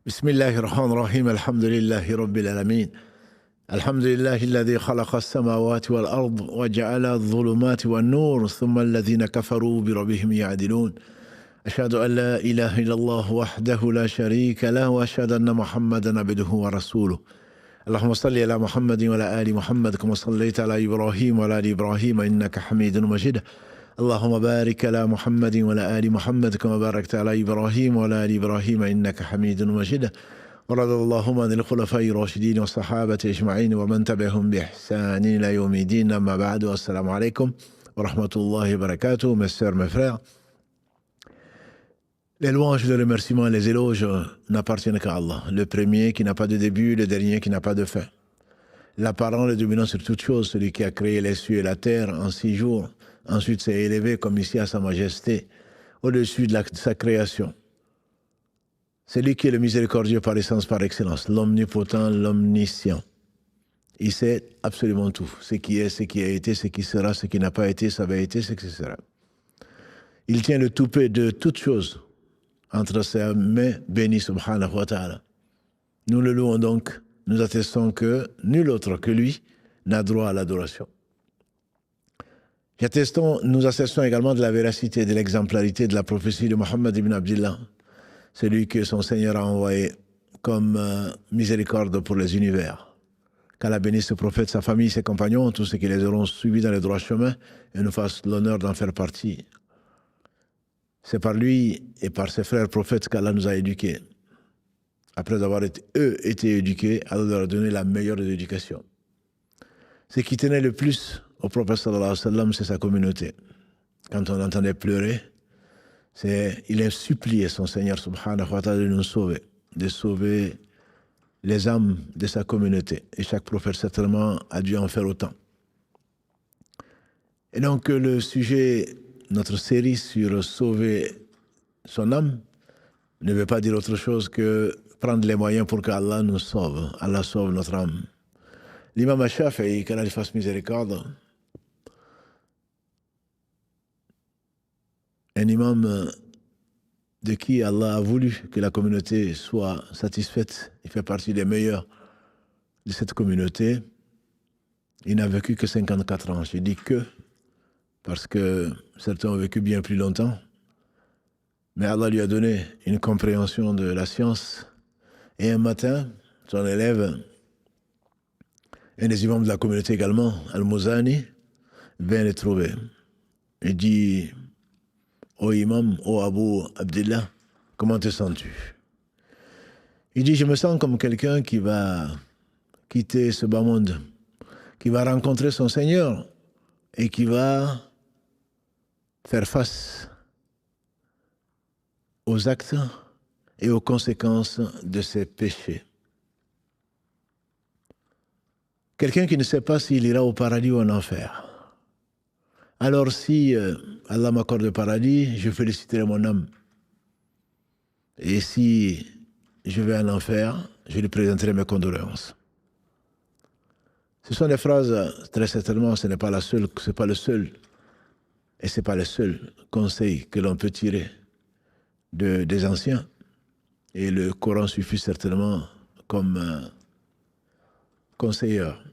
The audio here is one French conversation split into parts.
بسم الله الرحمن الرحيم الحمد لله رب العالمين الحمد لله الذي خلق السماوات والأرض وجعل الظلمات والنور ثم الذين كفروا بربهم يعدلون أشهد أن لا إله إلا الله وحده لا شريك له وأشهد أن محمدا عبده ورسوله اللهم صل على محمد وعلى آل محمد كما صليت على إبراهيم وعلى آل إبراهيم إنك حميد مجيد اللهم بارك على محمد وعلى آل محمد كما باركت على إبراهيم وعلى آل إبراهيم إنك حميد مجيد ورضي اللهم عن الخلفاء الراشدين والصحابة أجمعين ومن تبعهم بإحسان إلى يوم الدين أما بعد والسلام عليكم ورحمة الله وبركاته. Mes sœurs, mes frères, les louanges, les remerciements, les éloges n'appartiennent qu'à Allah, le premier qui n'a pas de début, le dernier qui n'a pas de fin. L'apparent, le dominant sur toute chose, celui qui a créé les cieux et la terre en 6 jours, ensuite s'est élevé comme ici à sa majesté, au-dessus de sa création. C'est lui qui est le miséricordieux par essence, par excellence, l'omnipotent, l'omniscient. Il sait absolument tout, ce qui est, ce qui a été, ce qui sera, ce qui n'a pas été, ça va être, ce qui sera. Il tient le toupet de toutes choses entre ses mains bénies, subhanahu wa ta'ala. Nous le louons donc, nous attestons que nul autre que lui n'a droit à l'adoration. Nous attestons également de la véracité, de l'exemplarité de la prophétie de Mohammed ibn Abdillah, celui que son Seigneur a envoyé comme miséricorde pour les univers. Qu'Allah bénisse ce prophète, sa famille, ses compagnons, tous ceux qui les auront suivis dans le droit chemin et nous fasse l'honneur d'en faire partie. C'est par lui et par ses frères prophètes qu'Allah nous a éduqués. Après avoir été éduqués, Allah leur a donné la meilleure des éducations. Ce qui tenait le plus au prophète sallallahu alayhi wa sallam, c'est sa communauté. Quand on l'entendait pleurer, il a supplié son Seigneur subhanahu wa ta'ala de sauver les âmes de sa communauté. Et chaque prophète certainement a dû en faire autant. Et donc le sujet, notre série sur sauver son âme, ne veut pas dire autre chose que prendre les moyens pour qu'Allah nous sauve. Allah sauve notre âme. L'imam Ash-Shafi'i, qu'Allah lui fasse miséricorde, un imam de qui Allah a voulu que la communauté soit satisfaite, il fait partie des meilleurs de cette communauté. Il n'a vécu que 54 ans. Je dis que, parce que certains ont vécu bien plus longtemps. Mais Allah lui a donné une compréhension de la science. Et un matin, son élève, un des imams de la communauté également, Al-Muzani, vient le trouver. Il dit: ô imam, ô Abu Abdillah, comment te sens-tu? Il dit: je me sens comme quelqu'un qui va quitter ce bas monde, qui va rencontrer son Seigneur et qui va faire face aux actes et aux conséquences de ses péchés. Quelqu'un qui ne sait pas s'il ira au paradis ou en enfer. Alors si Allah m'accorde le paradis, je féliciterai mon âme. Et si je vais en enfer, je lui présenterai mes condoléances. Ce sont des phrases, très certainement, ce n'est pas le seul, et ce n'est pas le seul conseil que l'on peut tirer des anciens. Et le Coran suffit certainement comme conseilleur.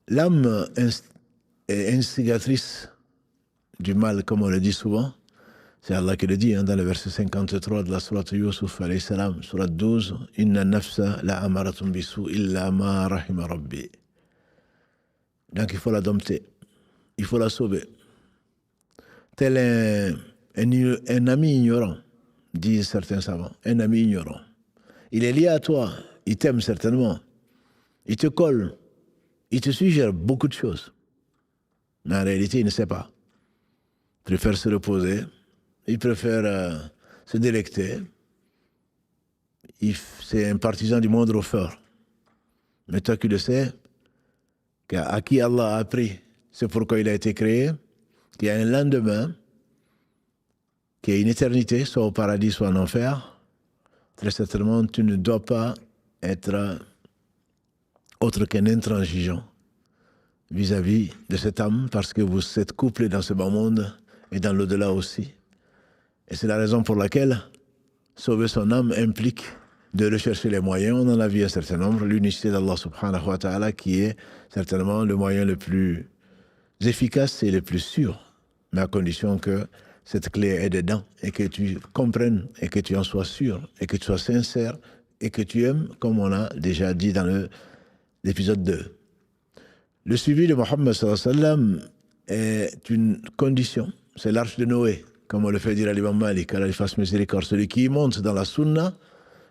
L'âme est instigatrice du mal, comme on le dit souvent. C'est Allah qui le dit dans le verset 53 de la sourate Yusuf, alayhi salam, sourate 12, « Inna nafsa la amaratun bisu illa ma rahima rabbi » Donc il faut la dompter, il faut la sauver. Tel un ami ignorant, disent certains savants, un ami ignorant. Il est lié à toi, il t'aime certainement, il te colle, il te suggère beaucoup de choses. Mais en réalité, il ne sait pas. Il préfère se reposer, il préfère se délecter. C'est un partisan du moindre fort. Mais toi qui le sais, à qui Allah a appris, c'est pourquoi il a été créé, qu'il y a un lendemain, qu'il y a une éternité, soit au paradis, soit en enfer, très certainement, tu ne dois pas être autre qu'un intransigeant vis-à-vis de cette âme, parce que vous êtes couplés dans ce bas monde et dans l'au-delà aussi. Et c'est la raison pour laquelle sauver son âme implique de rechercher les moyens. On en a vu un certain nombre. L'unicité d'Allah subhanahu wa ta'ala qui est certainement le moyen le plus efficace et le plus sûr, mais à condition que cette clé est dedans et que tu comprennes et que tu en sois sûr et que tu sois sincère et que tu aimes, comme on a déjà dit dans l'épisode 2. Le suivi de Mohammed sallallahu alayhi wa sallam est une condition. C'est l'arche de Noé, comme on le fait dire à l'imam Malik, Allah lui fasse miséricorde. Celui qui monte dans la sunna,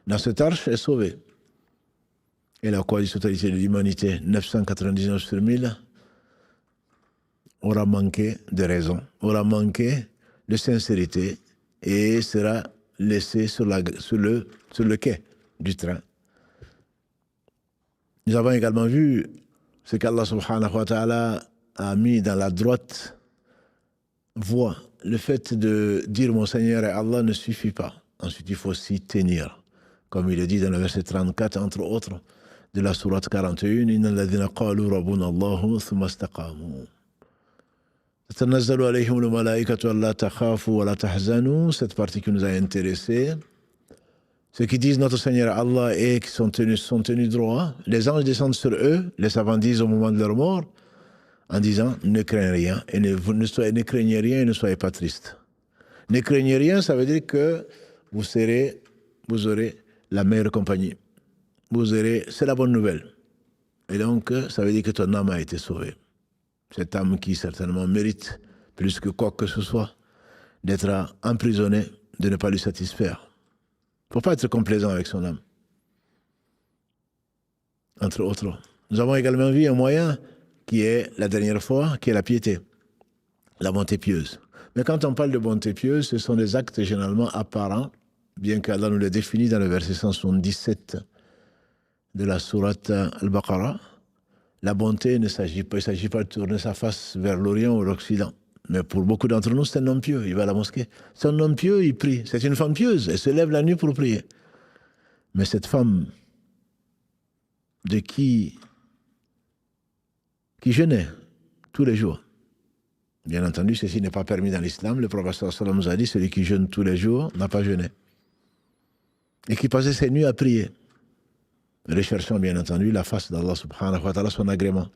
dans cette arche, est sauvé. Et la quasi-totalité de l'humanité, 999 sur 1000, aura manqué de raison, aura manqué de sincérité et sera laissé sur le quai du train. Nous avons également vu ce qu'Allah subhanahu wa ta'ala a mis dans la droite voie. Le fait de dire mon Seigneur et Allah ne suffit pas. Ensuite, il faut s'y tenir. Comme il est dit dans le verset 34, entre autres, de la sourate 41, Inna alladhina qalu rabbuna Allahu thumma istaqamu. تتنزل عليهم الملائكة ألا تخافوا ولا تحزنوا, cette partie qui nous a intéressés. Ceux qui disent notre Seigneur Allah et qui sont tenus droit, les anges descendent sur eux, les savants disent au moment de leur mort, en disant ne craignez rien et ne craignez rien et ne soyez pas tristes. Ne craignez rien, ça veut dire que vous aurez la meilleure compagnie. C'est la bonne nouvelle. Et donc, ça veut dire que ton âme a été sauvée. Cette âme qui certainement mérite, plus que quoi que ce soit, d'être emprisonnée, de ne pas lui satisfaire. Il ne faut pas être complaisant avec son âme. Entre autres. Nous avons également vu un moyen qui est la dernière fois, qui est la piété, la bonté pieuse. Mais quand on parle de bonté pieuse, ce sont des actes généralement apparents, bien qu'Allah nous les définit dans le verset 177 de la sourate Al-Baqarah. La bonté il ne s'agit pas de tourner sa face vers l'Orient ou l'Occident. Mais pour beaucoup d'entre nous, c'est un homme pieux, il va à la mosquée. C'est un homme pieux, il prie. C'est une femme pieuse, elle se lève la nuit pour prier. Mais cette femme de qui jeûnait tous les jours, bien entendu, ceci n'est pas permis dans l'islam. Le prophète sallallahu alayhi wa sallam nous a dit, celui qui jeûne tous les jours n'a pas jeûné. Et qui passait ses nuits à prier. Recherchant bien entendu la face d'Allah subhanahu wa ta'ala, son agrément.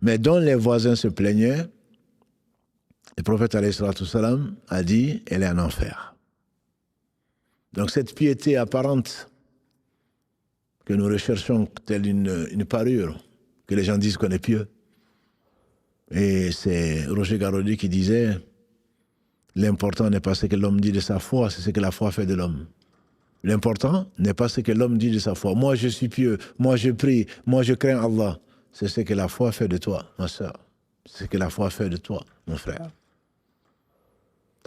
Mais dont les voisins se plaignaient, le prophète alayhi salatu salam a dit, elle est en enfer. Donc cette piété apparente que nous recherchons telle une parure, que les gens disent qu'on est pieux. Et c'est Roger Garaudy qui disait, l'important n'est pas ce que l'homme dit de sa foi, c'est ce que la foi fait de l'homme. L'important n'est pas ce que l'homme dit de sa foi. Moi, je suis pieux, moi, je prie, moi, je crains Allah. C'est ce que la foi fait de toi, ma soeur. C'est ce que la foi fait de toi, mon frère.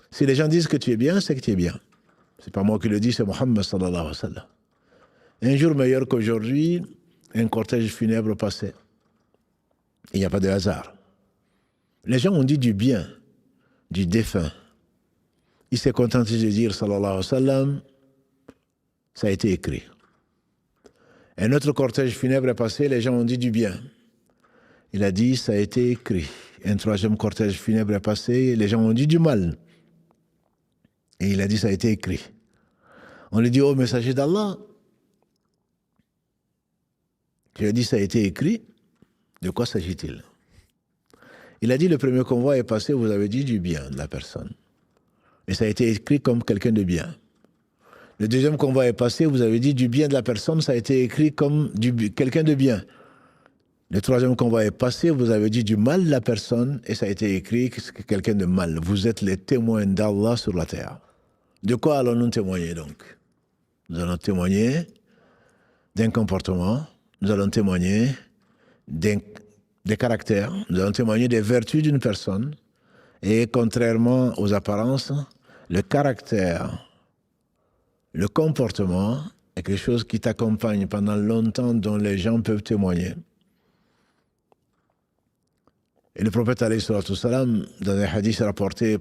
Si les gens disent que tu es bien, c'est que tu es bien. C'est pas moi qui le dis, c'est Mohammed sallallahu alayhi wa sallam. Un jour meilleur qu'aujourd'hui, un cortège funèbre passait. Il n'y a pas de hasard. Les gens ont dit du bien du défunt. Il s'est contenté de dire sallallahu alayhi wa sallam, ça a été écrit. Un autre cortège funèbre est passé, les gens ont dit du bien. Il a dit, ça a été écrit. Un troisième cortège funèbre est passé, les gens ont dit du mal. Et il a dit, ça a été écrit. On lui dit, oh messager d'Allah, tu as dit, ça a été écrit. De quoi s'agit-il? Il a dit, le premier convoi est passé, vous avez dit du bien de la personne. Et ça a été écrit comme quelqu'un de bien. Le deuxième convoi est passé, vous avez dit du bien de la personne, ça a été écrit comme quelqu'un de bien. Le troisième convoi est passé, vous avez dit du mal de la personne, et ça a été écrit que c'est quelqu'un de mal. Vous êtes les témoins d'Allah sur la terre. De quoi allons-nous témoigner donc? Nous allons témoigner d'un comportement, nous allons témoigner des caractères, nous allons témoigner des vertus d'une personne, et contrairement aux apparences, le caractère, le comportement est quelque chose qui t'accompagne pendant longtemps, dont les gens peuvent témoigner. Et le prophète alayhi salatu salam, dans un hadith rapporté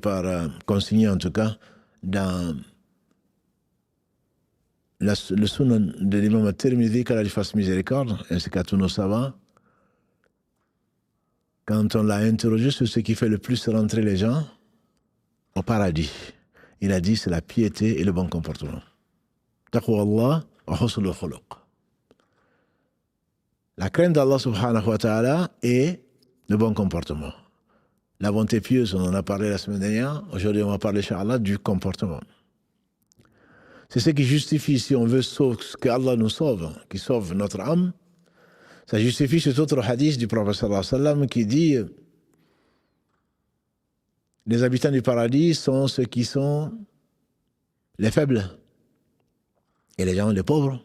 consigné en tout cas, dans le sunan de l'imam al-Tirmidhi, qu'Allah lui fasse miséricorde, ainsi qu'à tous nos savants, quand on l'a interrogé sur ce qui fait le plus rentrer les gens au paradis, il a dit c'est la piété et le bon comportement. Taqwa Allah wa husnul khuluq. La crainte d'Allah subhanahu wa ta'ala et le bon comportement. La bonté pieuse, on en a parlé la semaine dernière. Aujourd'hui, on va parler, Inch'Allah, du comportement. C'est ce qui justifie, si on veut que Allah nous sauve, qui sauve notre âme, ça justifie cet autre hadith du prophète sallallahu alayhi wa sallam qui dit les habitants du paradis sont ceux qui sont les faibles et les gens les pauvres.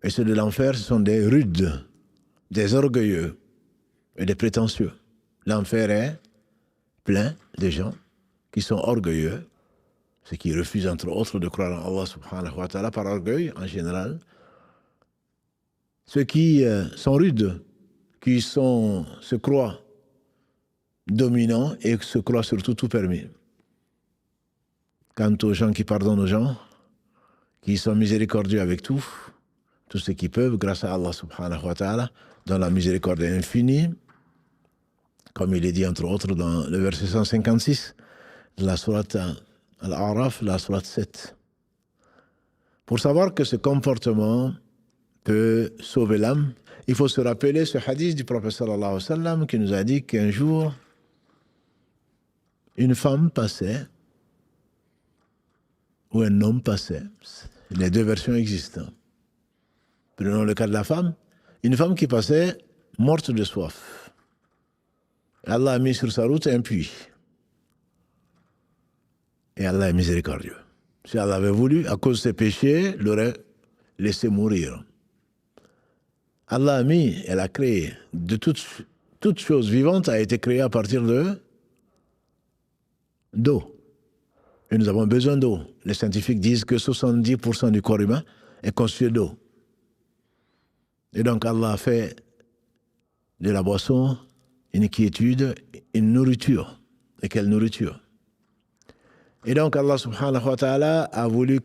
Et ceux de l'enfer, ce sont des rudes, des orgueilleux et des prétentieux. L'enfer est plein de gens qui sont orgueilleux, ceux qui refusent entre autres de croire en Allah subhanahu wa ta'ala par orgueil en général. Ceux qui sont rudes, qui se croient dominants et se croient surtout tout permis. Quant aux gens qui pardonnent aux gens, qui sont miséricordieux avec tout ce qu'ils peuvent, grâce à Allah subhanahu wa ta'ala, dont la miséricorde est infinie, comme il est dit entre autres dans le verset 156 de la sourate Al-A'raf, la sourate 7. Pour savoir que ce comportement peut sauver l'âme, il faut se rappeler ce hadith du prophète sallallahu alayhi wa sallam qui nous a dit qu'un jour, une femme passait, ou un homme passait. Les deux versions existent. Prenons le cas de la femme. Une femme qui passait morte de soif. Allah a mis sur sa route un puits. Et Allah est miséricordieux. Si Allah avait voulu, à cause de ses péchés, l'aurait laissé mourir. Allah a mis, elle a créé, de toute chose vivante a été créée à partir d'eau. Et nous avons besoin d'eau. Les scientifiques disent que 70% du corps humain est constitué d'eau. Et donc Allah a fait de la boisson une quiétude, une nourriture. Et quelle nourriture? Et donc Allah subhanahu wa ta'ala a voulu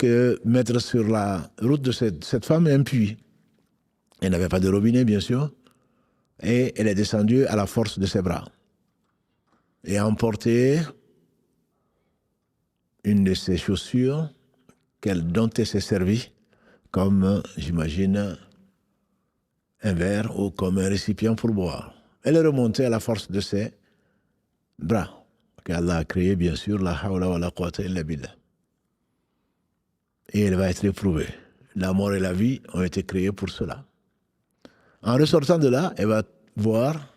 mettre sur la route de cette femme un puits. Elle n'avait pas de robinet, bien sûr. Et elle est descendue à la force de ses bras. Et a emporté une de ses chaussures dont elle s'est servie comme, j'imagine, un verre ou comme un récipient pour boire. Elle est remontée à la force de ses bras, qu'Allah a créé, bien sûr, la hawla wa la quwwata illa billah. Et elle va être éprouvée. La mort et la vie ont été créées pour cela. En ressortant de là, elle va voir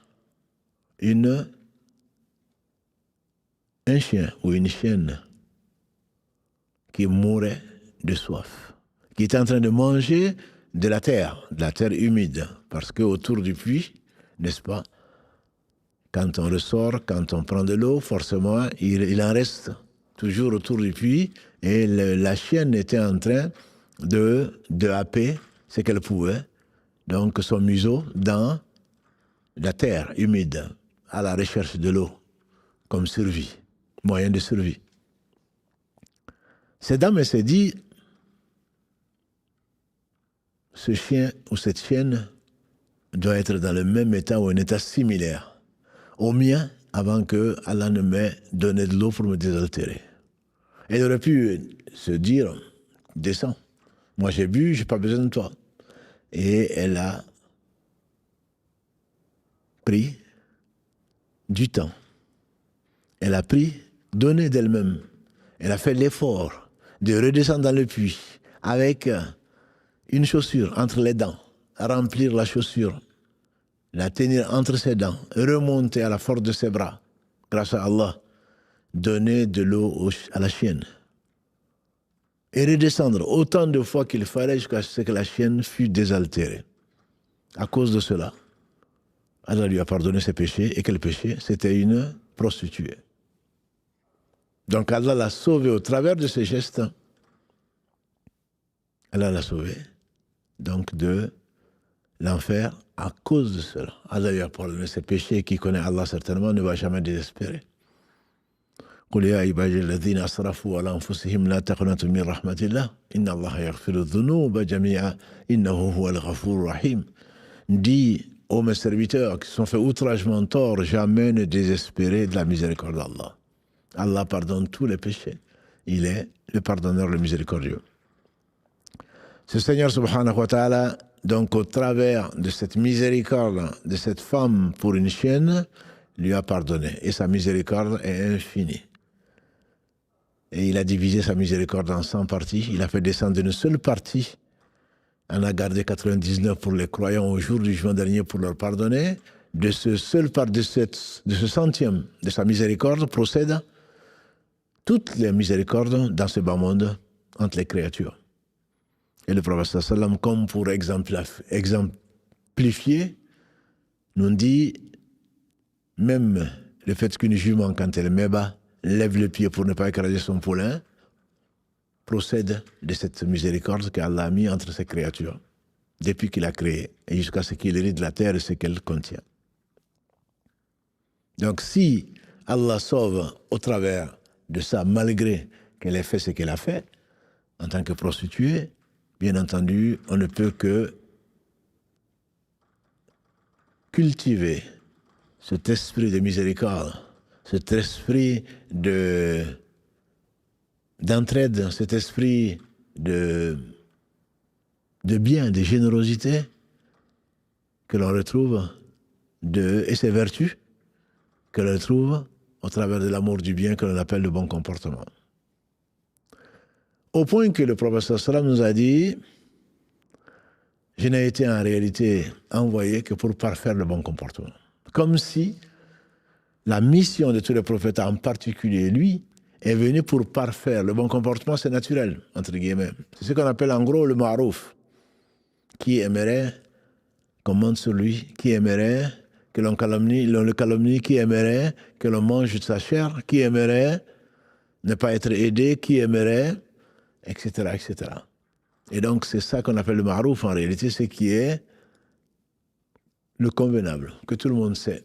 un chien ou une chienne qui mourait de soif, qui était en train de manger de la terre humide, parce qu'autour du puits, n'est-ce pas, quand on ressort, quand on prend de l'eau, forcément, il en reste toujours autour du puits, et la chienne était en train de happer ce qu'elle pouvait, donc son museau dans la terre humide, à la recherche de l'eau, comme survie, moyen de survie. Cette dame, elle s'est dit, ce chien ou cette chienne doit être dans le même état ou un état similaire au mien avant que Allah ne m'ait donné de l'eau pour me désaltérer. Elle aurait pu se dire, descends, moi j'ai bu, j'ai pas besoin de toi. Et elle a pris du temps. Elle a donné d'elle-même. Elle a fait l'effort de redescendre dans le puits avec une chaussure entre les dents, remplir la chaussure, la tenir entre ses dents, remonter à la force de ses bras, grâce à Allah, donner de l'eau à la chienne. Et redescendre autant de fois qu'il fallait jusqu'à ce que la chienne fût désaltérée. À cause de cela, Allah lui a pardonné ses péchés. Et quel péché? C'était une prostituée. Donc Allah l'a sauvée au travers de ses gestes. Allah l'a sauvée donc de l'enfer à cause de cela. Allah lui a pardonné ses péchés. Qui connaît Allah certainement ne va jamais désespérer. قل يا عبادي الذين أسرفوا على أنفسهم لا تقنطوا من رحمة الله إن الله يغفر الذنوب جميعا إنه هو الغفور الرحيم. Dis ô mes serviteurs qui sont fait outragement tort, jamais ne désespérez de la miséricorde d'Allah. Allah pardonne tous les péchés. Il est le pardonneur, le miséricordieux. Ce Seigneur subhanahu wa ta'ala, donc au travers de cette miséricorde de cette femme pour une chienne, lui a pardonné. Et sa miséricorde est infinie. Et il a divisé sa miséricorde en 100 parties. Il a fait descendre une seule partie. On a gardé 99 pour les croyants au jour du jugement dernier pour leur pardonner. De ce seul part, de ce centième de sa miséricorde procèdent toutes les miséricordes dans ce bas monde entre les créatures. Et le prophète sallam, comme pour exemplifier, nous dit, même le fait qu'une jument, quand elle met bas, lève le pied pour ne pas écraser son poulain, procède de cette miséricorde qu'Allah a mis entre ses créatures, depuis qu'il a créé, et jusqu'à ce qu'il hérite de la terre et ce qu'elle contient. Donc si Allah sauve au travers de ça, malgré qu'elle ait fait ce qu'elle a fait, en tant que prostituée, bien entendu, on ne peut que cultiver cet esprit de miséricorde, cet esprit d'entraide, cet esprit de bien, de générosité que l'on retrouve, et ses vertus que l'on retrouve au travers de l'amour du bien que l'on appelle le bon comportement. Au point que le prophète sallam nous a dit, je n'ai été en réalité envoyé que pour parfaire le bon comportement. Comme si la mission de tous les prophètes, en particulier lui, est venue pour parfaire le bon comportement, c'est naturel, entre guillemets. C'est ce qu'on appelle en gros le ma'rouf. Qui aimerait qu'on monte sur lui, qui aimerait que l'on le calomnie, qui aimerait que l'on mange de sa chair, qui aimerait ne pas être aidé, qui aimerait, etc., etc. Et donc, c'est ça qu'on appelle le ma'rouf, en réalité, ce qui est le convenable, que tout le monde sait.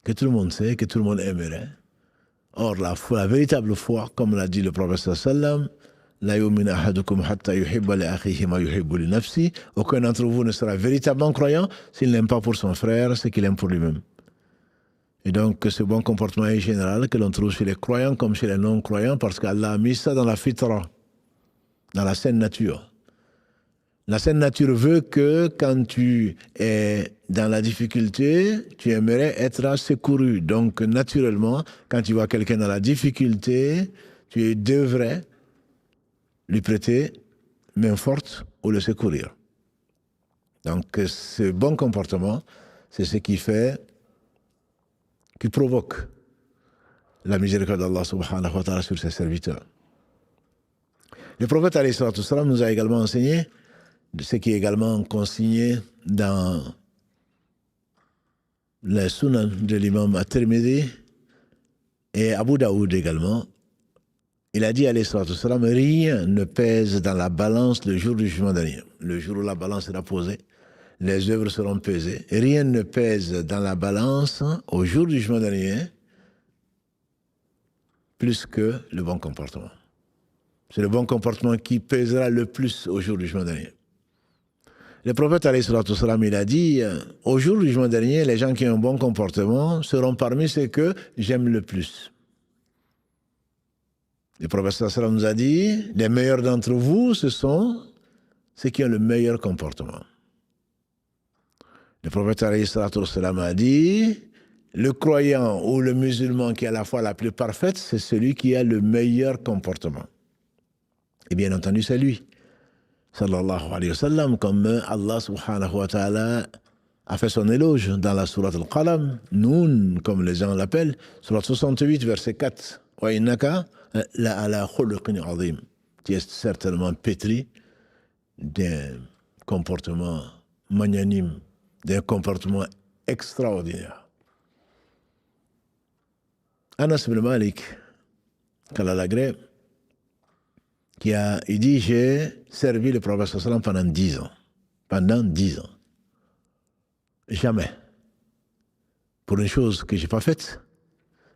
Que tout le monde sait, que tout le monde aimerait. Or, la véritable foi, comme l'a dit le prophète sallam, la yu'minu ahadukum hatta yuhibba li akhihi ma yuhibbu li nafsi. Aucun d'entre vous ne sera véritablement croyant s'il n'aime pas pour son frère ce qu'il aime pour lui-même. Et donc, ce bon comportement est général que l'on trouve chez les croyants comme chez les non-croyants parce qu'Allah a mis ça dans la fitra, dans la saine nature. La saine nature veut que quand tu es dans la difficulté, tu aimerais être secouru. Donc, naturellement, quand tu vois quelqu'un dans la difficulté, tu devrais lui prêter main forte ou le secourir. Donc, ce bon comportement, c'est ce qui provoque la miséricorde d'Allah subhanahu wa ta'ala sur ses serviteurs. Le prophète alayhi salatu wassalam nous a également enseigné ce qui est également consigné dans les sunan de l'imam At-Tirmidhi et Abu Daoud également. Il a dit alayhi salatu wassalam, rien ne pèse dans la balance le jour du jugement dernier. Le jour où la balance sera posée, les œuvres seront pesées. Rien ne pèse dans la balance au jour du jugement dernier plus que le bon comportement. C'est le bon comportement qui pèsera le plus au jour du jugement dernier. Le prophète, alayhi salatu wassalam, il a dit, au jour du jugement dernier, les gens qui ont un bon comportement seront parmi ceux que j'aime le plus. Le prophète sallallahu alayhi wa sallam nous a dit, les meilleurs d'entre vous, ce sont ceux qui ont le meilleur comportement. Le prophète alayhi salatu wassalam a dit, le croyant ou le musulman qui a la foi la plus parfaite, c'est celui qui a le meilleur comportement. Et bien entendu, c'est lui. Sallallahu alayhi wa sallam, comme Allah subhanahu wa ta'ala a fait son éloge dans la sourate Al-Qalam, Noun, comme les gens l'appellent, sourate 68, verset 4. Wa innaka la ala khuluqin azim. Tu es certainement pétri d'un comportement magnanime, d'un comportement extraordinaire. Anas ibn Malik, qu'Allah l'agrée, il dit, j'ai servi le prophète sallam pendant 10 ans. Pendant 10 ans. Jamais. Pour une chose que je n'ai pas faite,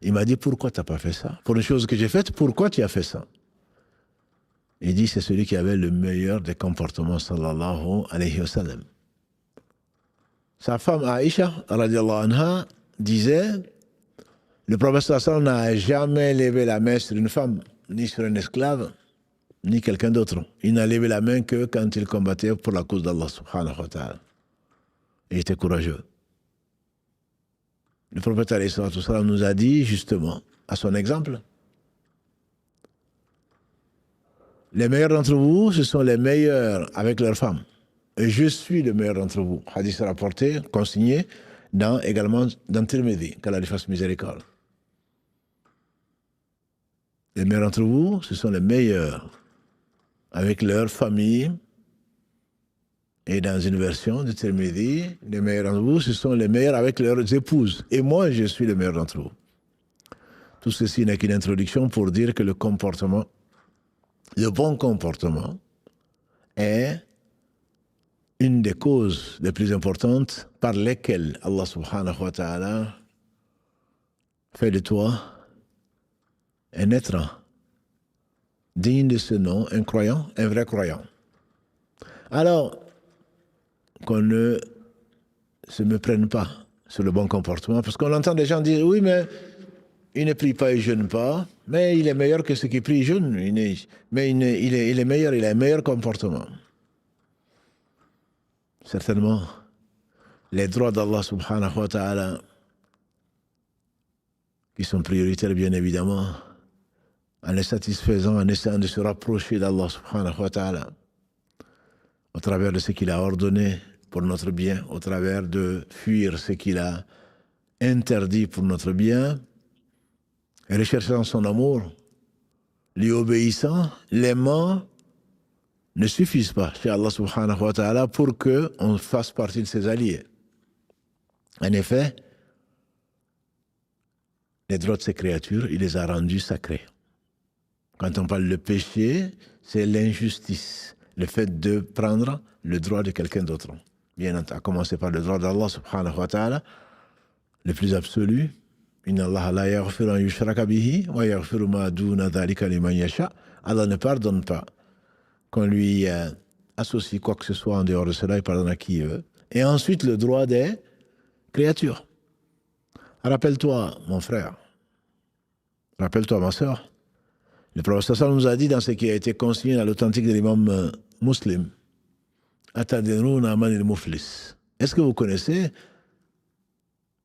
il m'a dit, pourquoi tu n'as pas fait ça? Pour une chose que j'ai faite, pourquoi tu as fait ça? Il dit, c'est celui qui avait le meilleur des comportements, sallallahu alayhi wa sallam. Sa femme Aïcha, radiallahu anha, disait, le prophète sallam n'a jamais levé la main sur une femme, ni sur un esclave, ni quelqu'un d'autre. Il n'a levé la main que quand il combattait pour la cause d'Allah subhanahu wa ta'ala. Il était courageux. Le prophète alayhi salatu wassalam nous a dit justement, à son exemple, les meilleurs d'entre vous, ce sont les meilleurs avec leurs femmes. Et je suis le meilleur d'entre vous. Hadith rapporté, consigné, également dans Tirmidhi, qu'Allah lui fasse miséricorde. Les meilleurs d'entre vous, ce sont les meilleurs avec leur famille. Et dans une version de Tirmidhi, les meilleurs d'entre vous, ce sont les meilleurs avec leurs épouses. Et moi, je suis le meilleur d'entre vous. Tout ceci n'est qu'une introduction pour dire que le bon comportement est une des causes les plus importantes par lesquelles Allah subhanahu wa ta'ala fait de toi un être digne de ce nom, un croyant, un vrai croyant. Alors, qu'on ne se méprenne pas sur le bon comportement, parce qu'on entend des gens dire, oui, mais il ne prie pas, il ne jeûne pas, mais il est meilleur que ceux qui prient et jeûnent, mais il est meilleur, il a un meilleur comportement. Certainement, les droits d'Allah subhanahu wa ta'ala, qui sont prioritaires bien évidemment, en les satisfaisant, en essayant de se rapprocher d'Allah subhanahu wa ta'ala, au travers de ce qu'il a ordonné pour notre bien, au travers de fuir ce qu'il a interdit pour notre bien, et recherchant son amour, lui obéissant, l'aimant, ne suffisent pas chez Allah subhanahu wa ta'ala pour qu'on fasse partie de ses alliés. En effet, les droits de ces créatures, il les a rendus sacrés. Quand on parle de péché, c'est l'injustice, le fait de prendre le droit de quelqu'un d'autre. Bien entendu, à commencer par le droit d'Allah subhanahu wa ta'ala, le plus absolu. Inna Allah la yaghfiru an yushraka bihi wa yaghfiru ma duna dhalika liman yasha. Allah ne pardonne pas qu'on lui associe quoi que ce soit en dehors de cela, il pardonne à qui il veut. Et ensuite, le droit des créatures. Rappelle-toi, mon frère, rappelle-toi, ma sœur, le prophète nous a dit dans ce qui a été consigné dans l'authentique de l'imam Muslim, Atadruna man al-muflis. Est-ce que vous connaissez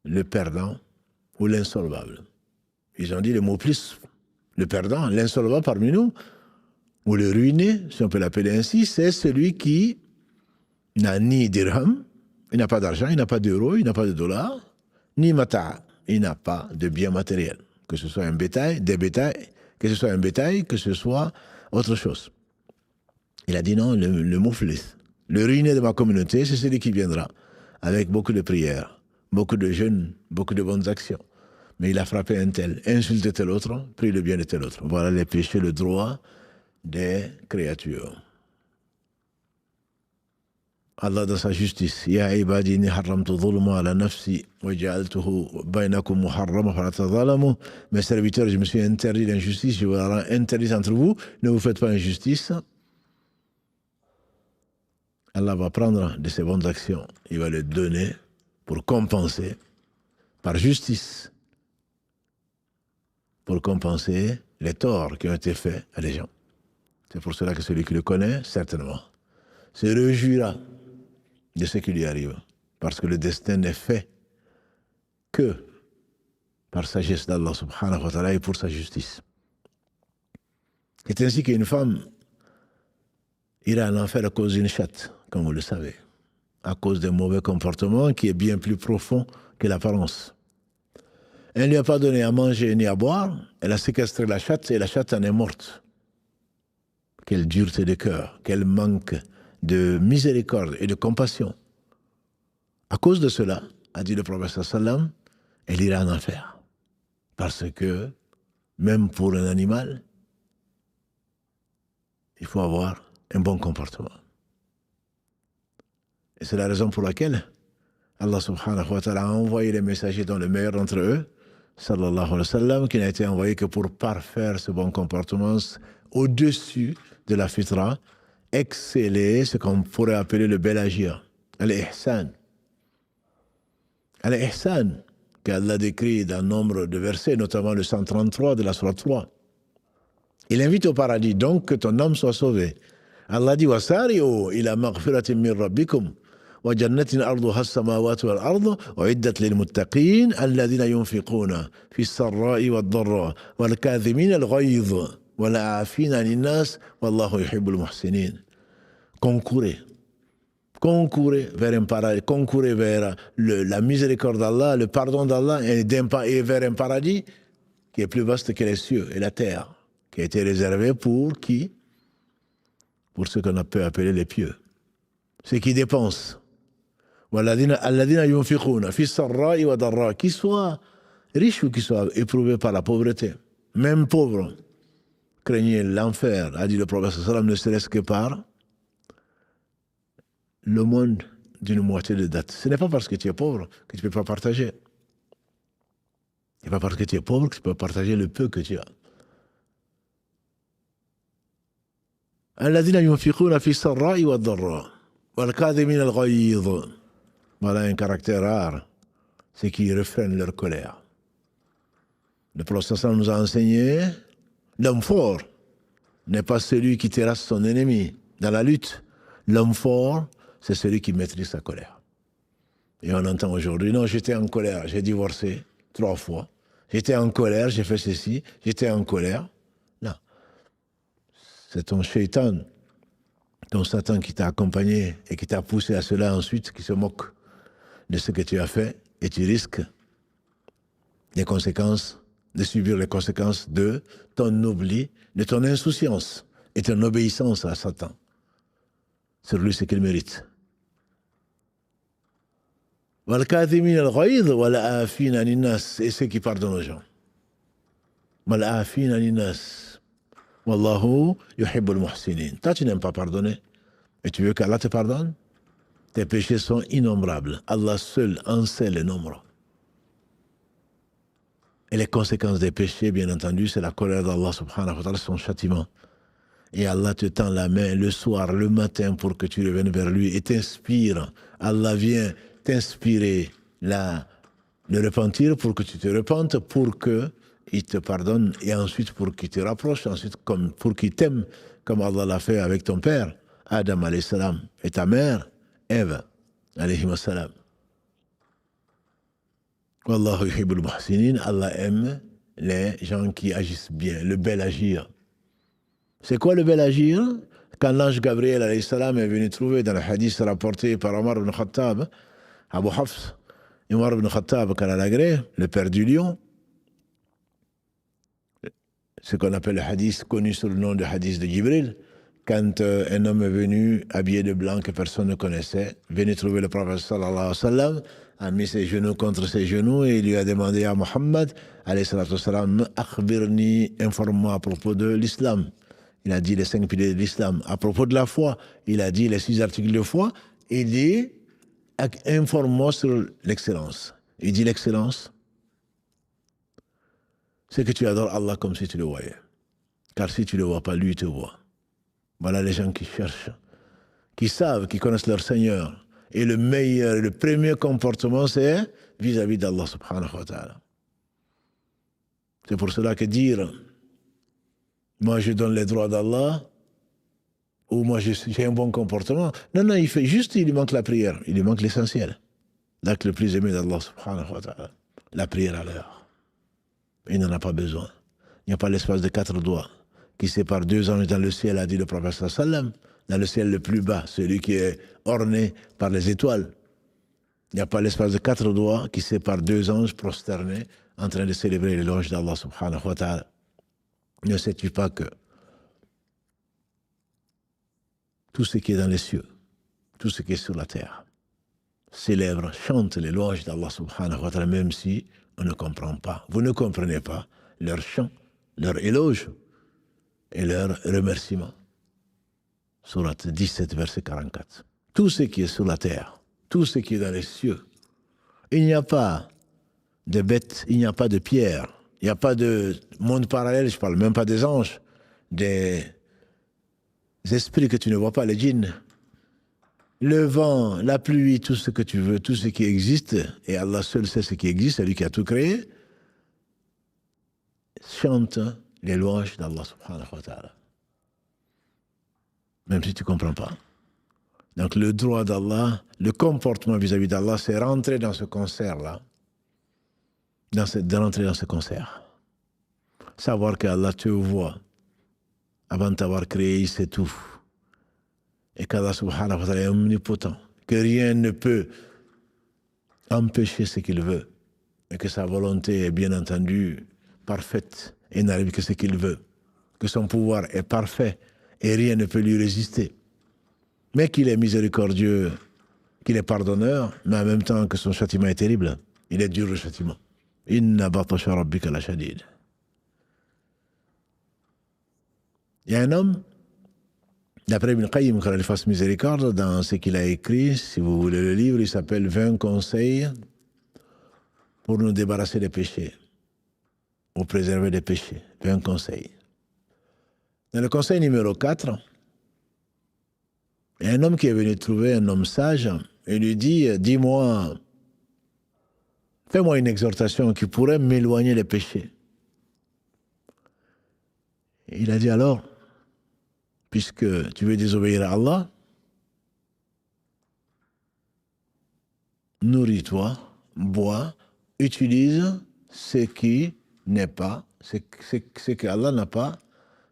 le perdant ou l'insolvable? Ils ont dit le muflis, le perdant, l'insolvable parmi nous, ou le ruiné, si on peut l'appeler ainsi, c'est celui qui n'a ni dirham, il n'a pas d'argent, il n'a pas d'euros, il n'a pas de dollars, ni mata, il n'a pas de biens matériels, que ce soit un bétail, des bétails, que ce soit un bétail, que ce soit autre chose. Il a dit non, le mouflis, le ruiné de ma communauté, c'est celui qui viendra avec beaucoup de prières, beaucoup de jeûnes, beaucoup de bonnes actions. Mais il a frappé un tel, insulté tel autre, pris le bien de tel autre. Voilà les péchés, le droit des créatures. Allah dans sa justice, Ya ibadi inni harramtu dhulma ala nafsi wa ja'altuhu bainakum muharrama fala tadhalamu. Mes serviteurs, je me suis interdit l'injustice, je vous la rends interdite entre vous, ne vous faites pas injustice. Allah va prendre de ses bonnes actions, il va les donner pour compenser, par justice, pour compenser les torts qui ont été faits à des gens. C'est pour cela que celui qui le connaît, certainement, se réjouira de ce qui lui arrive. Parce que le destin n'est fait que par sagesse d'Allah subhanahu wa ta'ala et pour sa justice. C'est ainsi qu'une femme ira en enfer à cause d'une chatte, comme vous le savez, à cause d'un mauvais comportement qui est bien plus profond que l'apparence. Elle ne lui a pas donné à manger ni à boire, elle a séquestré la chatte et la chatte en est morte. Quelle dureté de cœur, quel manque de miséricorde et de compassion. À cause de cela, a dit le prophète sallam, elle ira en enfer. Parce que, même pour un animal, il faut avoir un bon comportement. Et c'est la raison pour laquelle Allah subhanahu wa ta'ala a envoyé les messagers dont le meilleur d'entre eux, sallallahu alayhi wa sallam, qui n'a été envoyé que pour parfaire ce bon comportement au-dessus de la fitra, exceller ce qu'on pourrait appeler le bel agir, al-ihsan. Al-ihsan, qu'Allah décrit dans nombre de versets, notamment le 133 de la sourate 3. Il invite au paradis, donc que ton âme soit sauvée. Allah dit wasari'u ila maghfiratin min rabbikum wa jannatin arduha as-samawati wal ardu u'iddat lil muttaqin alladhina yunfiquna fi as-sarra'i wad-dharra'i wal kadhimina al-ghayz wal 'afina 'anil nas wallahu yuhibbul muhsinin. Concourez vers un paradis, concourez vers la miséricorde d'Allah, le pardon d'Allah et vers un paradis qui est plus vaste que les cieux et la terre, qui a été réservé pour qui? Pour ceux qu'on peut appeler les pieux. Ceux qui dépensent. Qui soient riches ou qui soient éprouvés par la pauvreté. Même pauvres. Craignez l'enfer, a dit le prophète sallam, ne serait-ce que par le monde d'une moitié de date. Ce n'est pas parce que tu es pauvre que tu ne peux pas partager. Ce n'est pas parce que tu es pauvre que tu peux partager le peu que tu as. الذين ينفقون في السراء والضراء والكاظمين الغيظ. Voilà un caractère rare, c'est qu'ils refrènent leur colère. Le prophète nous a enseigné, l'homme fort n'est pas celui qui terrasse son ennemi dans la lutte. L'homme fort, c'est celui qui maîtrise sa colère. Et on entend aujourd'hui, non, j'étais en colère, j'ai divorcé 3 fois. J'étais en colère, j'ai fait ceci, j'étais en colère. Non. C'est ton shaitan, ton Satan qui t'a accompagné et qui t'a poussé à cela ensuite, qui se moque de ce que tu as fait et tu risques les conséquences, de subir les conséquences de ton oubli, de ton insouciance et ton obéissance à Satan. Sur lui, ce qu'il mérite. Et ceux qui pardonnent aux gens. Wallahu yuhibbul muhsinin. Toi, tu n'aimes pas pardonner. Et tu veux qu'Allah te pardonne? Tes péchés sont innombrables. Allah seul en sait le nombre. Et les conséquences des péchés, bien entendu, c'est la colère d'Allah subhanahu wa ta'ala, son châtiment. Et Allah te tend la main le soir, le matin, pour que tu reviennes vers lui et t'inspire. Allah vient t'inspirer le repentir pour que tu te repentes, pour qu'il te pardonne et ensuite pour qu'il te rapproche, ensuite pour qu'il t'aime, comme Allah l'a fait avec ton père, Adam alayhi salam, et ta mère, Ève alayhi salam. Wallahu yuhibbul muhsinin. Allah aime les gens qui agissent bien, le bel agir. C'est quoi le bel agir? Quand l'ange Gabriel alayhi salam est venu trouver dans le hadith rapporté par Omar ibn Khattab, Abu Hafs, Omar ibn Khattab Kalalagré, le père du lion, ce qu'on appelle le hadith connu sous le nom de hadith de Jibril, quand un homme est venu habillé de blanc que personne ne connaissait, venu trouver le prophète sallallahu alayhi wa sallam, a mis ses genoux contre ses genoux et il lui a demandé à Muhammad alayhi salatu wa sallam, akhbirni, informe-moi à propos de l'islam. Il a dit les 5 piliers de l'islam. À propos de la foi, il a dit les 6 articles de foi. Il dit, informe-moi sur l'excellence. Il dit l'excellence, c'est que tu adores Allah comme si tu le voyais. Car si tu ne le vois pas, lui te voit. Voilà les gens qui cherchent, qui savent, qui connaissent leur Seigneur. Et le meilleur, le premier comportement, c'est vis-à-vis d'Allah subhanahu wa ta'ala. C'est pour cela que dire, moi je donne les droits d'Allah, ou moi j'ai un bon comportement. Non, non, il lui manque la prière, il lui manque l'essentiel. L'acte le plus aimé d'Allah subhanahu wa ta'ala, la prière à l'heure. Il n'en a pas besoin. Il n'y a pas l'espace de 4 doigts qui sépare 2 anges dans le ciel, a dit le prophète sallam, dans le ciel le plus bas, celui qui est orné par les étoiles. Il n'y a pas l'espace de 4 doigts qui sépare 2 anges prosternés en train de célébrer l'éloge d'Allah subhanahu wa ta'ala. Ne sais-tu pas que tout ce qui est dans les cieux, tout ce qui est sur la terre, célèbre, chante les louanges d'Allah subhanahu wa ta'ala, même si on ne comprend pas. Vous ne comprenez pas leur chant, leur éloge et leur remerciement. Surat 17, verset 44. Tout ce qui est sur la terre, tout ce qui est dans les cieux, il n'y a pas de bêtes, il n'y a pas de pierres, il n'y a pas de monde parallèle, je ne parle même pas des anges, des esprits que tu ne vois pas, les djinns. Le vent, la pluie, tout ce que tu veux, tout ce qui existe, et Allah seul sait ce qui existe, c'est lui qui a tout créé, chante les louanges d'Allah subhanahu wa ta'ala. Même si tu ne comprends pas. Donc le droit d'Allah, le comportement vis-à-vis d'Allah, c'est rentrer dans ce concert-là, rentrer dans ce concert. Savoir qu'Allah te voit avant de t'avoir créé, il sait tout. Et qu'Allah subhanahu wa ta'ala est omnipotent, que rien ne peut empêcher ce qu'il veut, et que sa volonté est bien entendu parfaite et n'arrive que ce qu'il veut, que son pouvoir est parfait et rien ne peut lui résister. Mais qu'il est miséricordieux, qu'il est pardonneur, mais en même temps que son châtiment est terrible. Il est dur le châtiment. Inna batasha rabbika la shadid. Il y a un homme, d'après Ibn Qayyim, qu'Allah lui fasse miséricorde, dans ce qu'il a écrit, si vous voulez le livre, il s'appelle 20 conseils pour nous débarrasser des péchés, pour préserver des péchés. 20 conseils. Dans le conseil numéro 4, il y a un homme qui est venu trouver un homme sage et lui dit, dis-moi, fais-moi une exhortation qui pourrait m'éloigner des péchés. Et il a dit alors, puisque tu veux désobéir à Allah, nourris-toi, bois, utilise ce qui n'est pas, ce que Allah n'a pas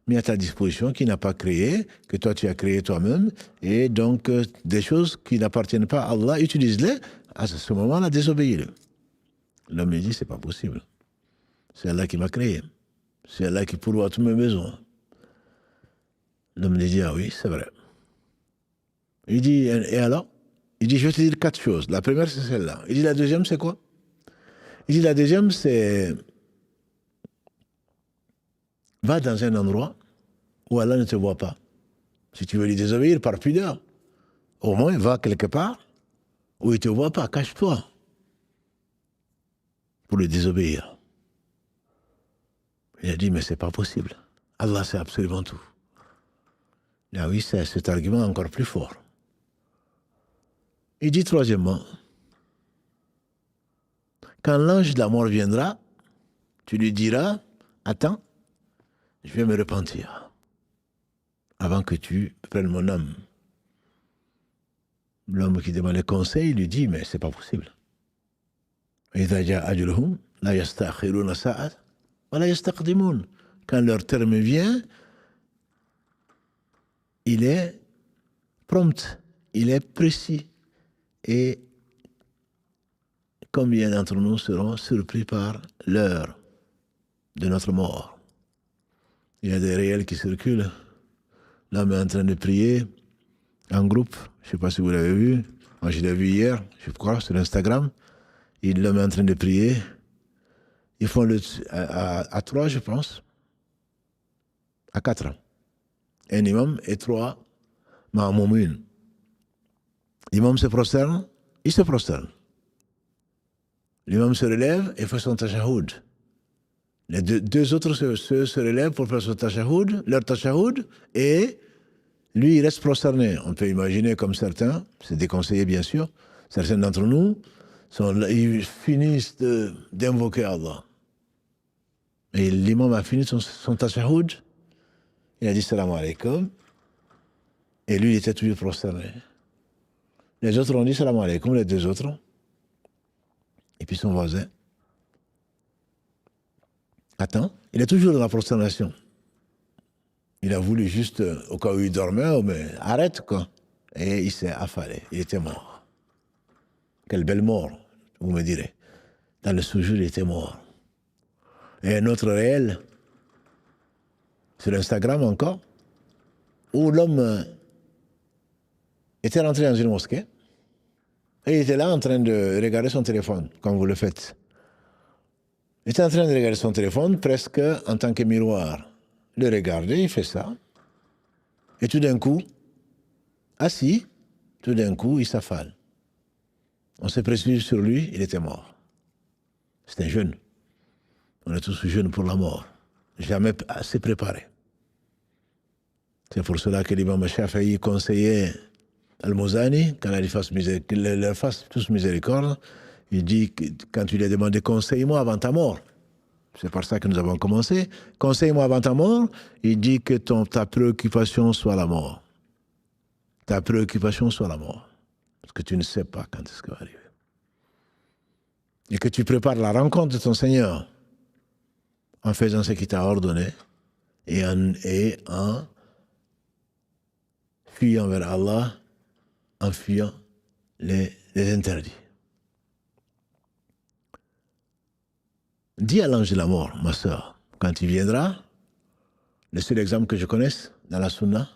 mis à ta disposition, qui n'a pas créé, que toi tu as créé toi-même, et donc des choses qui n'appartiennent pas à Allah, utilise-les, à ce moment-là, désobéis-le. L'homme lui dit, c'est pas possible. C'est Allah qui m'a créé. C'est Allah qui pourvoit tous mes besoins. L'homme lui dit, ah oui, c'est vrai. Il dit, et alors? Il dit, je vais te dire 4 choses. La première, c'est celle-là. Il dit, la deuxième, c'est quoi? Il dit, la deuxième, c'est, va dans un endroit où Allah ne te voit pas. Si tu veux lui désobéir par pudeur, au moins, va quelque part où il ne te voit pas, cache-toi pour le désobéir. Il a dit, mais c'est pas possible. Allah sait absolument tout. Ah oui, c'est cet argument encore plus fort. Il dit troisièmement, quand l'ange de la mort viendra, tu lui diras, attends, je vais me repentir avant que tu prennes mon âme. L'homme qui demande le conseil lui dit, mais c'est pas possible. Quand leur terme vient, il est prompt, il est précis. Et combien d'entre nous seront surpris par l'heure de notre mort? Il y a des réels qui circulent. L'homme est en train de prier en groupe. Je ne sais pas si vous l'avez vu. Moi, je l'ai vu hier, je crois, sur Instagram. L'homme est en train de prier. Ils font à 3, je pense. À 4. Un imam et 3 ma'moumin. L'imam se prosterne, il se prosterne. L'imam se relève et fait son tashahoud. Les deux autres se relèvent pour faire son tashahoud, leur tashahoud, et lui, il reste prosterné. On peut imaginer comme certains, c'est déconseillé bien sûr, certains d'entre nous, ils finissent d'invoquer Allah. Et l'imam a fini son tashahoud, il a dit salam alaikum, et lui, il était toujours prosterné. Les autres ont dit salam alaikum, les deux autres. Et puis son voisin. Attends, il est toujours dans la prosternation. Il a voulu juste, au cas où il dormait, mais arrête quoi. Et il s'est affalé, il était mort. Quelle belle mort, vous me direz. Dans le sous-jour, il était mort. Et un autre réel, sur Instagram encore, où l'homme était rentré dans une mosquée et il était là en train de regarder son téléphone, comme vous le faites. Il était en train de regarder son téléphone presque en tant que miroir. Le regarder, il fait ça. Et tout d'un coup, assis, tout d'un coup, il s'affale. On s'est précipité sur lui, il était mort. C'était un jeune. On est tous jeunes pour la mort. Jamais assez préparés. C'est pour cela que l'imam Shafi'i conseillait Al-Muzani, quand il leur fasse tous miséricorde, il dit que quand tu lui as demandé conseille-moi avant ta mort, C'est par ça que nous avons commencé. Conseille-moi avant ta mort. Il dit que ta préoccupation soit la mort. Ta préoccupation soit la mort. Parce que tu ne sais pas quand est-ce que va arriver. Et que tu prépares la rencontre de ton Seigneur en faisant ce qu'il t'a ordonné et en fuyant vers Allah, en fuyant les interdits. Dis à l'ange de la mort, ma sœur, quand il viendra, le seul exemple que je connaisse dans la Sunna,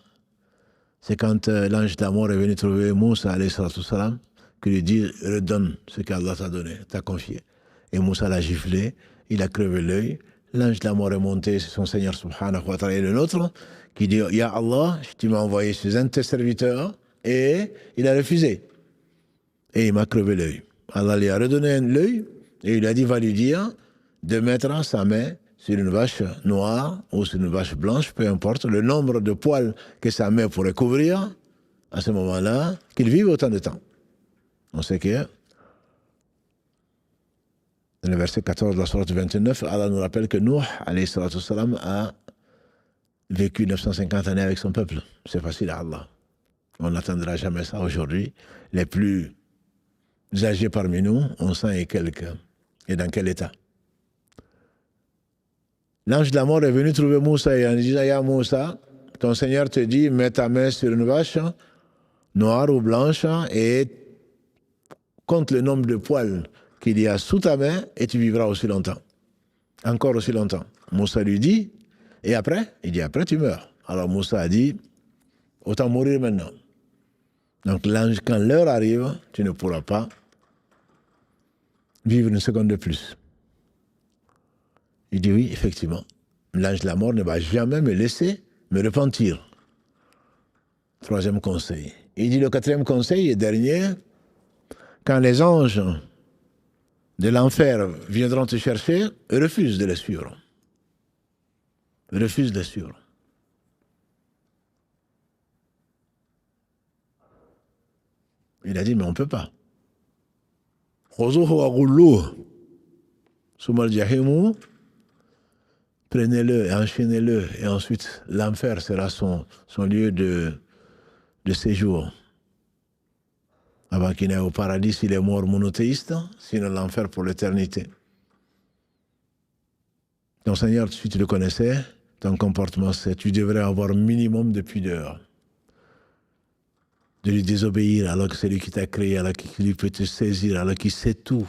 c'est quand l'ange de la mort est venu trouver Moussa, alayhi salatu salam, qui lui dit, redonne ce qu'Allah t'a donné, t'a confié. Et Moussa l'a giflé, il a crevé l'œil, l'ange de la mort est monté, c'est son Seigneur subhanahu wa ta'ala et le nôtre, qui dit, Ya Allah, tu m'as envoyé chez un de tes serviteurs, et il a refusé. Et il m'a crevé l'œil. Allah lui a redonné l'œil, et il a dit, va lui dire, de mettre sa main sur une vache noire ou sur une vache blanche, peu importe, le nombre de poils que sa main pourrait couvrir, à ce moment-là, qu'il vive autant de temps. On sait que, dans le verset 14 de la sourate 29, Allah nous rappelle que Nuh, alayhi salatu salam, a vécu 950 années avec son peuple. C'est facile à Allah. On n'attendra jamais ça aujourd'hui. Les plus âgés parmi nous, on sent et quelques. Et dans quel état? L'ange de la mort est venu trouver Moussa et en disant, Ya Moussa, ton Seigneur te dit, mets ta main sur une vache noire ou blanche et compte le nombre de poils qu'il y a sous ta main et tu vivras aussi longtemps. Encore aussi longtemps. Moussa lui dit, et après? Il dit, après tu meurs. Alors Moussa a dit, autant mourir maintenant. Donc l'ange, quand l'heure arrive, tu ne pourras pas vivre une seconde de plus. Il dit oui, effectivement. L'ange de la mort ne va jamais me laisser me repentir. Troisième conseil. Il dit le quatrième conseil et dernier, quand les anges de l'enfer viendront te chercher, refuse de les suivre. Refuse de les suivre. Il a dit, mais on ne peut pas. Prenez-le et enchaînez-le, et ensuite l'enfer sera son lieu de séjour. Avant qu'il n'aille au paradis, s'il est mort monothéiste, sinon l'enfer pour l'éternité. Ton Seigneur, si tu le connaissais, ton comportement, c'est tu devrais avoir un minimum de pudeur. De lui désobéir alors que c'est lui qui t'a créé, alors qu'il peut te saisir, alors qu'il sait tout.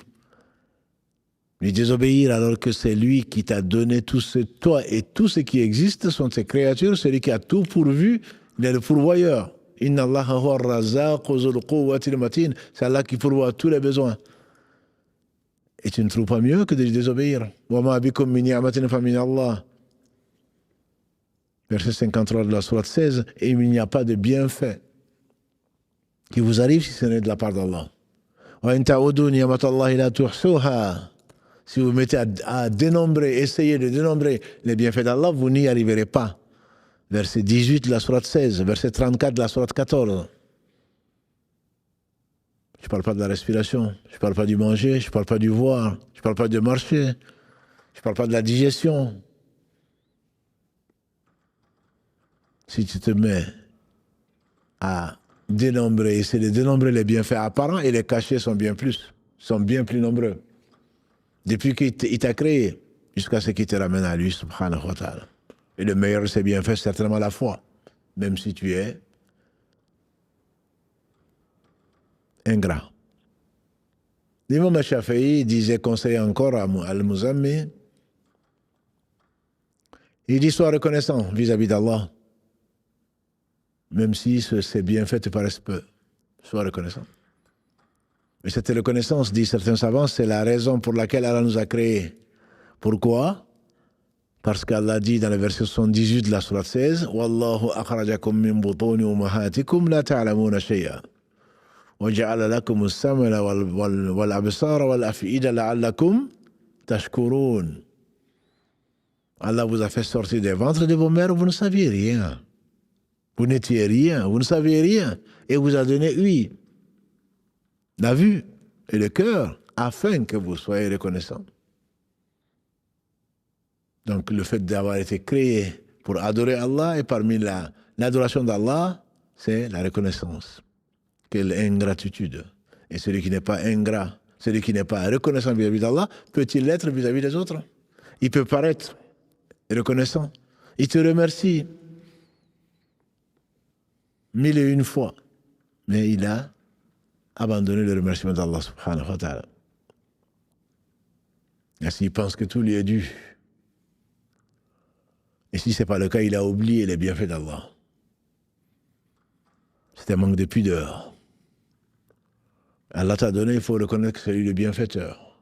Lui désobéir alors que c'est lui qui t'a donné tout ce, toi et tout ce qui existe sont tes créatures, celui qui a tout pourvu, il est le pourvoyeur. Inna Allah huwa ar-razzaq zul quwwati al-matin. C'est Allah qui pourvoit tous les besoins. Et tu ne trouves pas mieux que de lui désobéir. Wa ma bikum min ni'matin fa min Allah. Verset 53 de la sourate 16. Et il n'y a pas de bienfait qui vous arrive si ce n'est de la part d'Allah. Wa in ta'udu ni'matallahi la tuhsuha. Si vous mettez à dénombrer, essayez de dénombrer les bienfaits d'Allah, vous n'y arriverez pas. Verset 18 de la sourate 16, verset 34 de la sourate 14. Je ne parle pas de la respiration, je ne parle pas du manger, je ne parle pas du voir, je ne parle pas de marcher, je ne parle pas de la digestion. Si tu te mets à dénombrer, essayer de dénombrer les bienfaits apparents, et les cachés sont bien plus nombreux. Depuis qu'il t'a créé, jusqu'à ce qu'il te ramène à lui, subhanahu wa ta'ala. Et le meilleur de ses bienfaits, c'est certainement la foi, même si tu es ingrat. L'imam Shafi'i disait, conseiller encore à Al-Muzammi, il dit, sois reconnaissant vis-à-vis d'Allah, même si ses bienfaits te paraissent peu. Sois reconnaissant. Mais cette reconnaissance, disent certains savants, c'est la raison pour laquelle Allah nous a créés. Pourquoi? Parce qu'Allah dit dans le verset 78 de la sourate 16, Wallahu akhrajakum min butuni ummahatikum la ta'lamuna shay'a. Wa ja'ala lakum as-sam'a wal absara wal af'ida la'allakum tashkurun. Allah vous a fait sortir des ventres de vos mères, vous ne saviez rien. Vous n'étiez rien, vous ne saviez rien. Et vous a donné, oui, la vue et le cœur, afin que vous soyez reconnaissants. Donc le fait d'avoir été créé pour adorer Allah, et parmi l'adoration d'Allah, c'est la reconnaissance. Quelle ingratitude. Et celui qui n'est pas ingrat, celui qui n'est pas reconnaissant vis-à-vis d'Allah, peut-il l'être vis-à-vis des autres? Il peut paraître reconnaissant. Il te remercie 1001 fois, mais il a abandonné le remerciement d'Allah subhanahu wa ta'ala. Et s'il pense que tout lui est dû, et si ce n'est pas le cas, il a oublié les bienfaits d'Allah. C'est un manque de pudeur. Allah t'a donné, il faut reconnaître que c'est lui le bienfaiteur.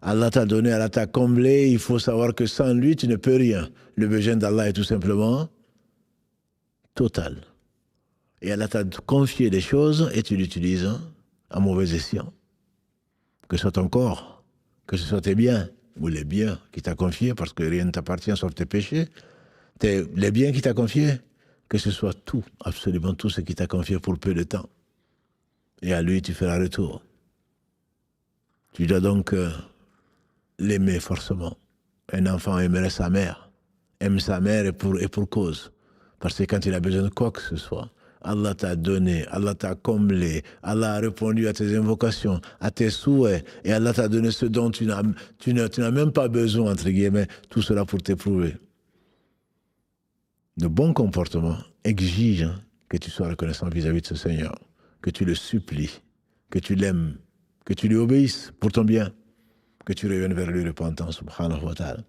Allah t'a donné, Allah t'a comblé, il faut savoir que sans lui, tu ne peux rien. Le besoin d'Allah est tout simplement total. Et Allah t'a confié des choses et tu l'utilises à mauvais escient. Que ce soit ton corps, que ce soit tes biens, ou les biens qu'il t'a confiés, parce que rien ne t'appartient sauf tes péchés, les biens qu'il t'a confiés, que ce soit tout, absolument tout ce qu'il t'a confié pour peu de temps. Et à lui, tu feras retour. Tu dois donc l'aimer forcément. Un enfant aimerait sa mère, aime sa mère et pour cause. Parce que quand il a besoin de quoi que ce soit, Allah t'a donné, Allah t'a comblé, Allah a répondu à tes invocations, à tes souhaits, et Allah t'a donné ce dont tu n'as même pas besoin, entre guillemets, tout cela pour t'éprouver. Le bon comportement exige que tu sois reconnaissant vis-à-vis de ce Seigneur, que tu le supplies, que tu l'aimes, que tu lui obéisses pour ton bien, que tu reviennes vers lui repentant, subhanahu wa ta'ala.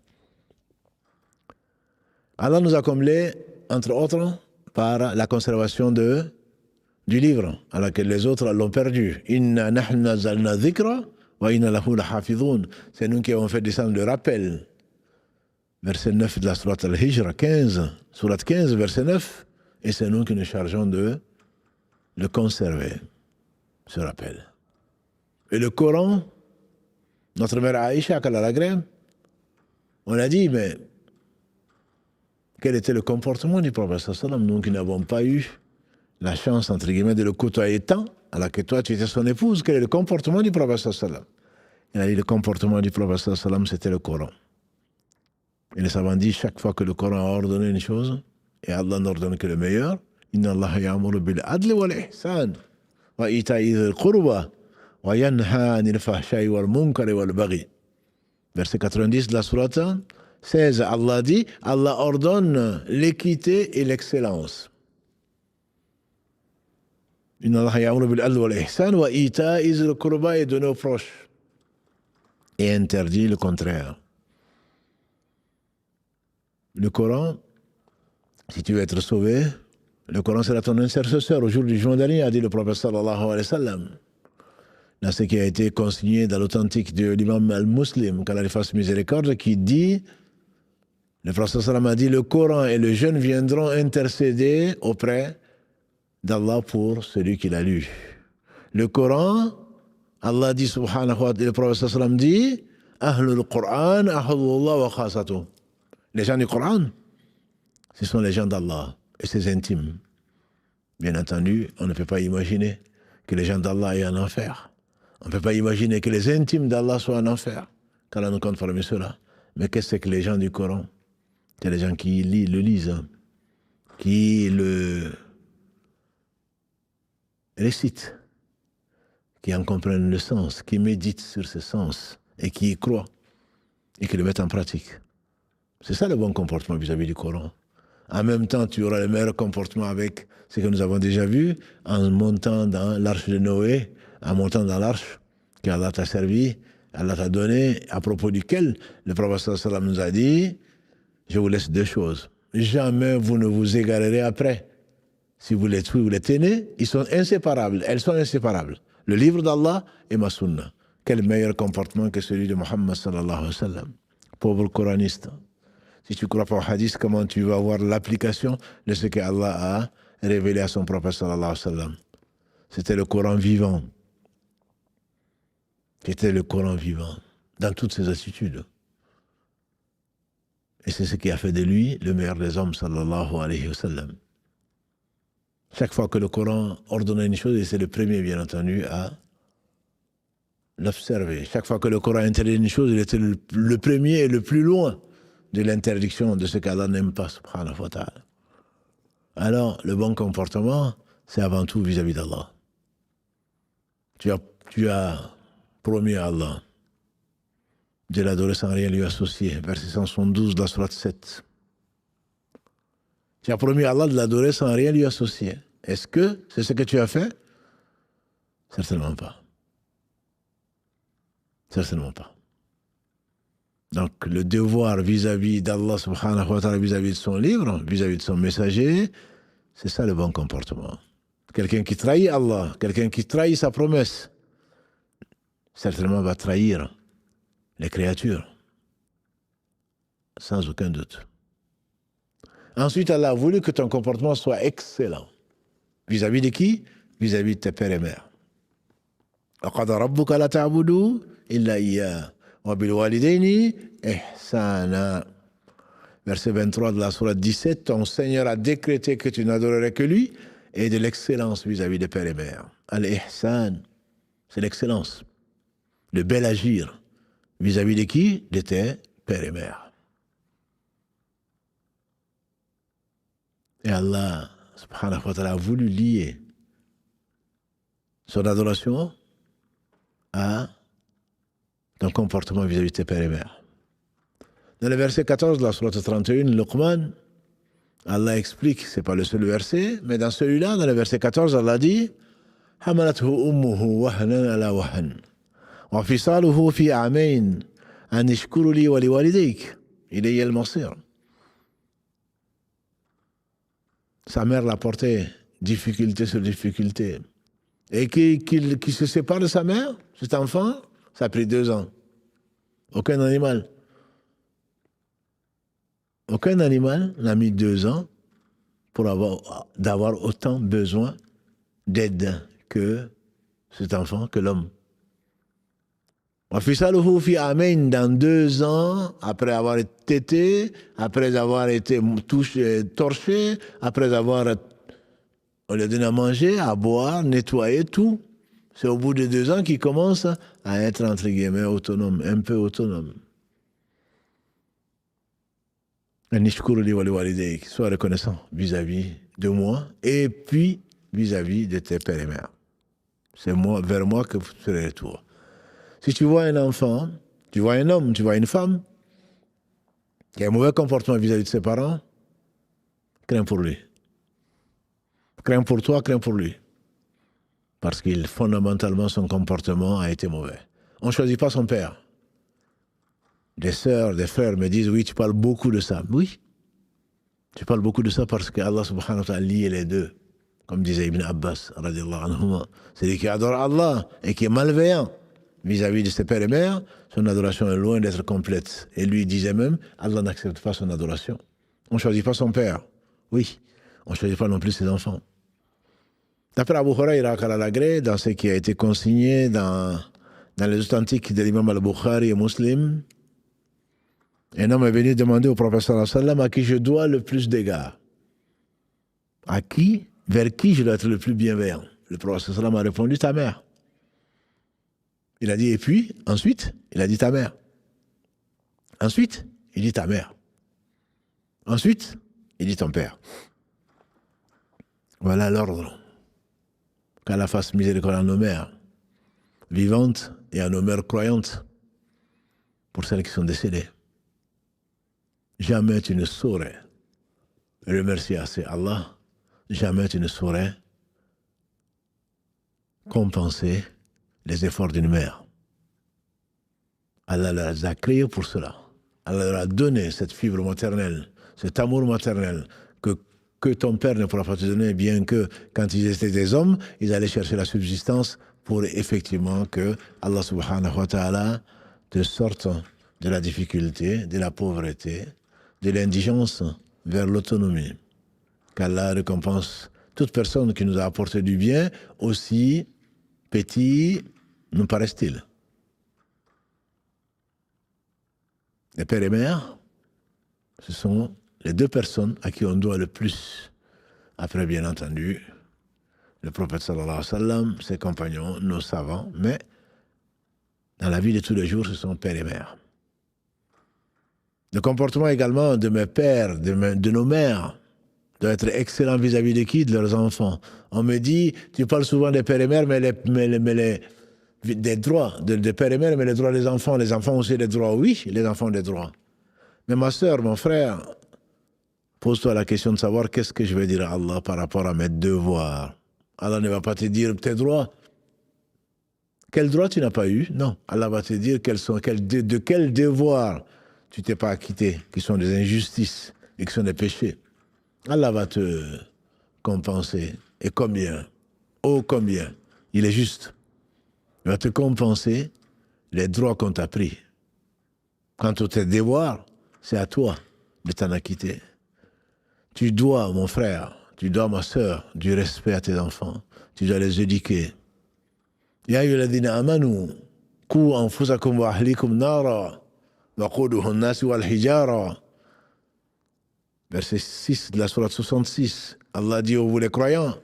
Allah nous a comblés, entre autres, par la conservation du livre, alors que les autres l'ont perdu. Inna nahnu nazzalna dhikra wa inna lahu lahafidhun. C'est nous qui avons fait descendre le rappel. Verset 9 de la sourate Al-Hijra, 15, sourate 15, verset 9, et c'est nous qui nous chargeons de le conserver, ce rappel. Et le Coran, notre mère Aïcha, qu'elle a la grève, on a dit, mais quel était le comportement du prophète sallam, nous qui n'avons pas eu la chance, entre guillemets, de le côtoyer tant, alors que toi, tu étais son épouse, quel est le comportement du prophète sallam? Il a dit, le comportement du prophète sallam, c'était le Coran. Et les savants disent, chaque fois que le Coran a ordonné une chose, et Allah n'ordonne que le meilleur, Inna Allah ya'muru bil adli wal ihsan, wa ita'i dhil qurba, wa yanha anil fahsha'i wal munkari wal baghi. Verset 90 de la sourate 16, Allah dit, Allah ordonne l'équité et l'excellence. Inna Allah ya'muru bil adli wal ihsan, wa ita'i dhil qurba, et donner aux proches. Et interdit le contraire. Le Coran, si tu veux être sauvé, le Coran sera ton intercesseur au jour du jugement dernier, a dit le prophète sallallahu alayhi wa sallam. Dans ce qui a été consigné dans l'authentique de l'imam al-Muslim, qu'Allah lui fasse miséricorde, qui dit, le prophète sallallahu alayhi wa sallam a dit, le Coran et le jeûne viendront intercéder auprès d'Allah pour celui qui l'a lu. Le Coran, Allah dit subhanahu wa ta'ala, le prophète sallallahu alayhi wa sallam dit, Ahlul Qur'an, ahadullah wa khasatuh. Les gens du Coran, ce sont les gens d'Allah et ses intimes. Bien entendu, on ne peut pas imaginer que les gens d'Allah aient un enfer. On ne peut pas imaginer que les intimes d'Allah soient en enfer. Qu'Allah nous compte parmi cela. Mais qu'est-ce que les gens du Coran? C'est les gens qui le lisent, qui le récitent, qui en comprennent le sens, qui méditent sur ce sens et qui y croient et qui le mettent en pratique. C'est ça le bon comportement vis-à-vis du Coran. En même temps, tu auras le meilleur comportement avec ce que nous avons déjà vu en montant dans l'arche de Noé, en montant dans l'arche qu'Allah t'a servi, Allah t'a donné, à propos duquel le prophète sallallahu alayhi wa sallam nous a dit, je vous laisse deux choses. Jamais vous ne vous égarerez après. Si vous les tenez, ils sont inséparables, elles sont inséparables. Le livre d'Allah et ma sunna. Quel meilleur comportement que celui de Muhammad sallallahu alayhi wa sallam. Pauvre coraniste. Si tu ne crois pas au hadith, comment tu vas voir l'application de ce que Allah a révélé à son prophète sallallahu alayhi wa sallam? C'était le Coran vivant. C'était le Coran vivant, dans toutes ses attitudes. Et c'est ce qui a fait de lui le meilleur des hommes, sallallahu alayhi wa sallam. Chaque fois que le Coran ordonnait une chose, et c'est le premier, bien entendu, à l'observer. Chaque fois que le Coran interdisait une chose, il était le premier et le plus loin de l'interdiction de ce qu'Allah n'aime pas, subhanahu wa ta'ala. Alors, le bon comportement, c'est avant tout vis-à-vis d'Allah. Tu as promis à Allah de l'adorer sans rien lui associer. Verset 172 de la sourate 7. Tu as promis à Allah de l'adorer sans rien lui associer. Est-ce que c'est ce que tu as fait? Certainement pas. Certainement pas. Donc, le devoir vis-à-vis d'Allah subhanahu wa ta'ala, vis-à-vis de son livre, vis-à-vis de son messager, c'est ça le bon comportement. Quelqu'un qui trahit Allah, quelqu'un qui trahit sa promesse, certainement va trahir les créatures, sans aucun doute. Ensuite, Allah a voulu que ton comportement soit excellent. Vis-à-vis de qui? Vis-à-vis de tes pères et mères. وَقَضَى رَبُّكَ لَا تَعْبُدُوا إِلَّا إِيَّاهُ وَبِالْوَالِدَيْنِ إِحْسَانًا. Verset 23 de la sourate 17, ton Seigneur a décrété que tu n'adorerais que lui et de l'excellence vis-à-vis des pères et mères. Al-Ihsan, c'est l'excellence, le bel agir vis-à-vis de qui? De tes pères et mères. Et Allah, subhanahu wa ta'ala, a voulu lier son adoration à ton comportement vis-à-vis de tes pères et mères. Dans le verset 14 de la sourate 31, Luqman, Allah explique, ce n'est pas le seul verset, mais dans celui-là, dans le verset 14, Allah dit حَمَلَتْهُ أُمُّهُ وَهْنًا عَلَى وَهْنٍ وَفِصَالُهُ فِي عَامَيْنِ أَنِ اشْكُرْ لِي وَلِوَالِدَيْكَ إِلَيَّ الْمَصِيرُ. Sa mère l'a porté difficulté sur difficulté. Et qu'il se sépare de sa mère, cet enfant, ça a pris 2 ans. Aucun animal n'a mis 2 ans pour d'avoir autant besoin d'aide que cet enfant, que l'homme. Dans 2 ans, après avoir été tété, après avoir été torché, après avoir, on lui a donné à manger, à boire, nettoyer, tout. C'est au bout de 2 ans qu'il commence à être, entre guillemets, autonome, un peu autonome. Sois reconnaissant vis-à-vis de moi et puis vis-à-vis de tes pères et mères. C'est moi, vers moi que vous serez retour. Si tu vois un enfant, tu vois un homme, tu vois une femme qui a un mauvais comportement vis-à-vis de ses parents, crains pour lui. Crains pour toi, crains pour lui. Parce que fondamentalement, son comportement a été mauvais. On ne choisit pas son père. Des sœurs, des frères me disent, oui, tu parles beaucoup de ça. Oui, tu parles beaucoup de ça parce que Allah subhanahu wa ta'ala lié les deux. Comme disait Ibn Abbas, radiallahu anhu, celui qui adore Allah et qui est malveillant vis-à-vis de ses pères et mères, son adoration est loin d'être complète. Et lui disait même, Allah n'accepte pas son adoration. On ne choisit pas son père. Oui, on ne choisit pas non plus ses enfants. D'après Abu Huraira al-Agré, dans ce qui a été consigné dans les authentiques de l'imam al-Bukhari et Muslim, un homme est venu demander au prophète sallallahu alayhi wa sallam à qui je dois le plus d'égards. À qui, vers qui je dois être le plus bienveillant? Le prophète sallallahu alayhi wa sallam a répondu, ta mère. Il a dit, et puis, ensuite, il a dit ta mère. Ensuite, il dit ta mère. Ensuite, il dit ton père. Voilà l'ordre. Qu'Allah fasse miséricorde à nos mères vivantes et à nos mères croyantes pour celles qui sont décédées. Jamais tu ne saurais remercier assez Allah. Jamais tu ne saurais compenser les efforts d'une mère. Allah les a créés pour cela. Allah leur a donné cette fibre maternelle, cet amour maternel que ton père ne pourra pas te donner, bien que quand ils étaient des hommes, ils allaient chercher la subsistance pour effectivement que Allah subhanahu wa ta'ala te sorte de la difficulté, de la pauvreté, de l'indigence vers l'autonomie. Qu'Allah récompense toute personne qui nous a apporté du bien, aussi petit nous paraît-il. Les pères et mères, ce sont les 2 personnes à qui on doit le plus. Après, bien entendu, le prophète sallallahu alayhi wa sallam, ses compagnons, nos savants, mais dans la vie de tous les jours, ce sont père et mère. Le comportement également de mes pères, de nos mères, doit être excellent vis-à-vis de qui? De leurs enfants. On me dit, tu parles souvent des pères et mères, des droits des pères et mères, mais les droits des enfants. Les enfants ont aussi des droits. Oui, les enfants ont des droits. Mais ma soeur, mon frère, pose-toi la question de savoir qu'est-ce que je vais dire à Allah par rapport à mes devoirs. Allah ne va pas te dire tes droits. Quel droit tu n'as pas eu? Non. Allah va te dire de quels devoirs tu t'es pas acquitté, qui sont des injustices et qui sont des péchés. Allah va te compenser. Et combien? Oh, combien? Il est juste. Il va te compenser les droits qu'on t'a pris. Quant à tes devoirs, c'est à toi de t'en acquitter. Tu dois, mon frère, tu dois, ma sœur, du respect à tes enfants. Tu dois les éduquer. Ya ayyuhalladhina amanu qu anfusakum wa ahlikum nara waquduha an-nas wal hijara. Verset 6 de la sourate 66. Allah dit aux vous les croyants,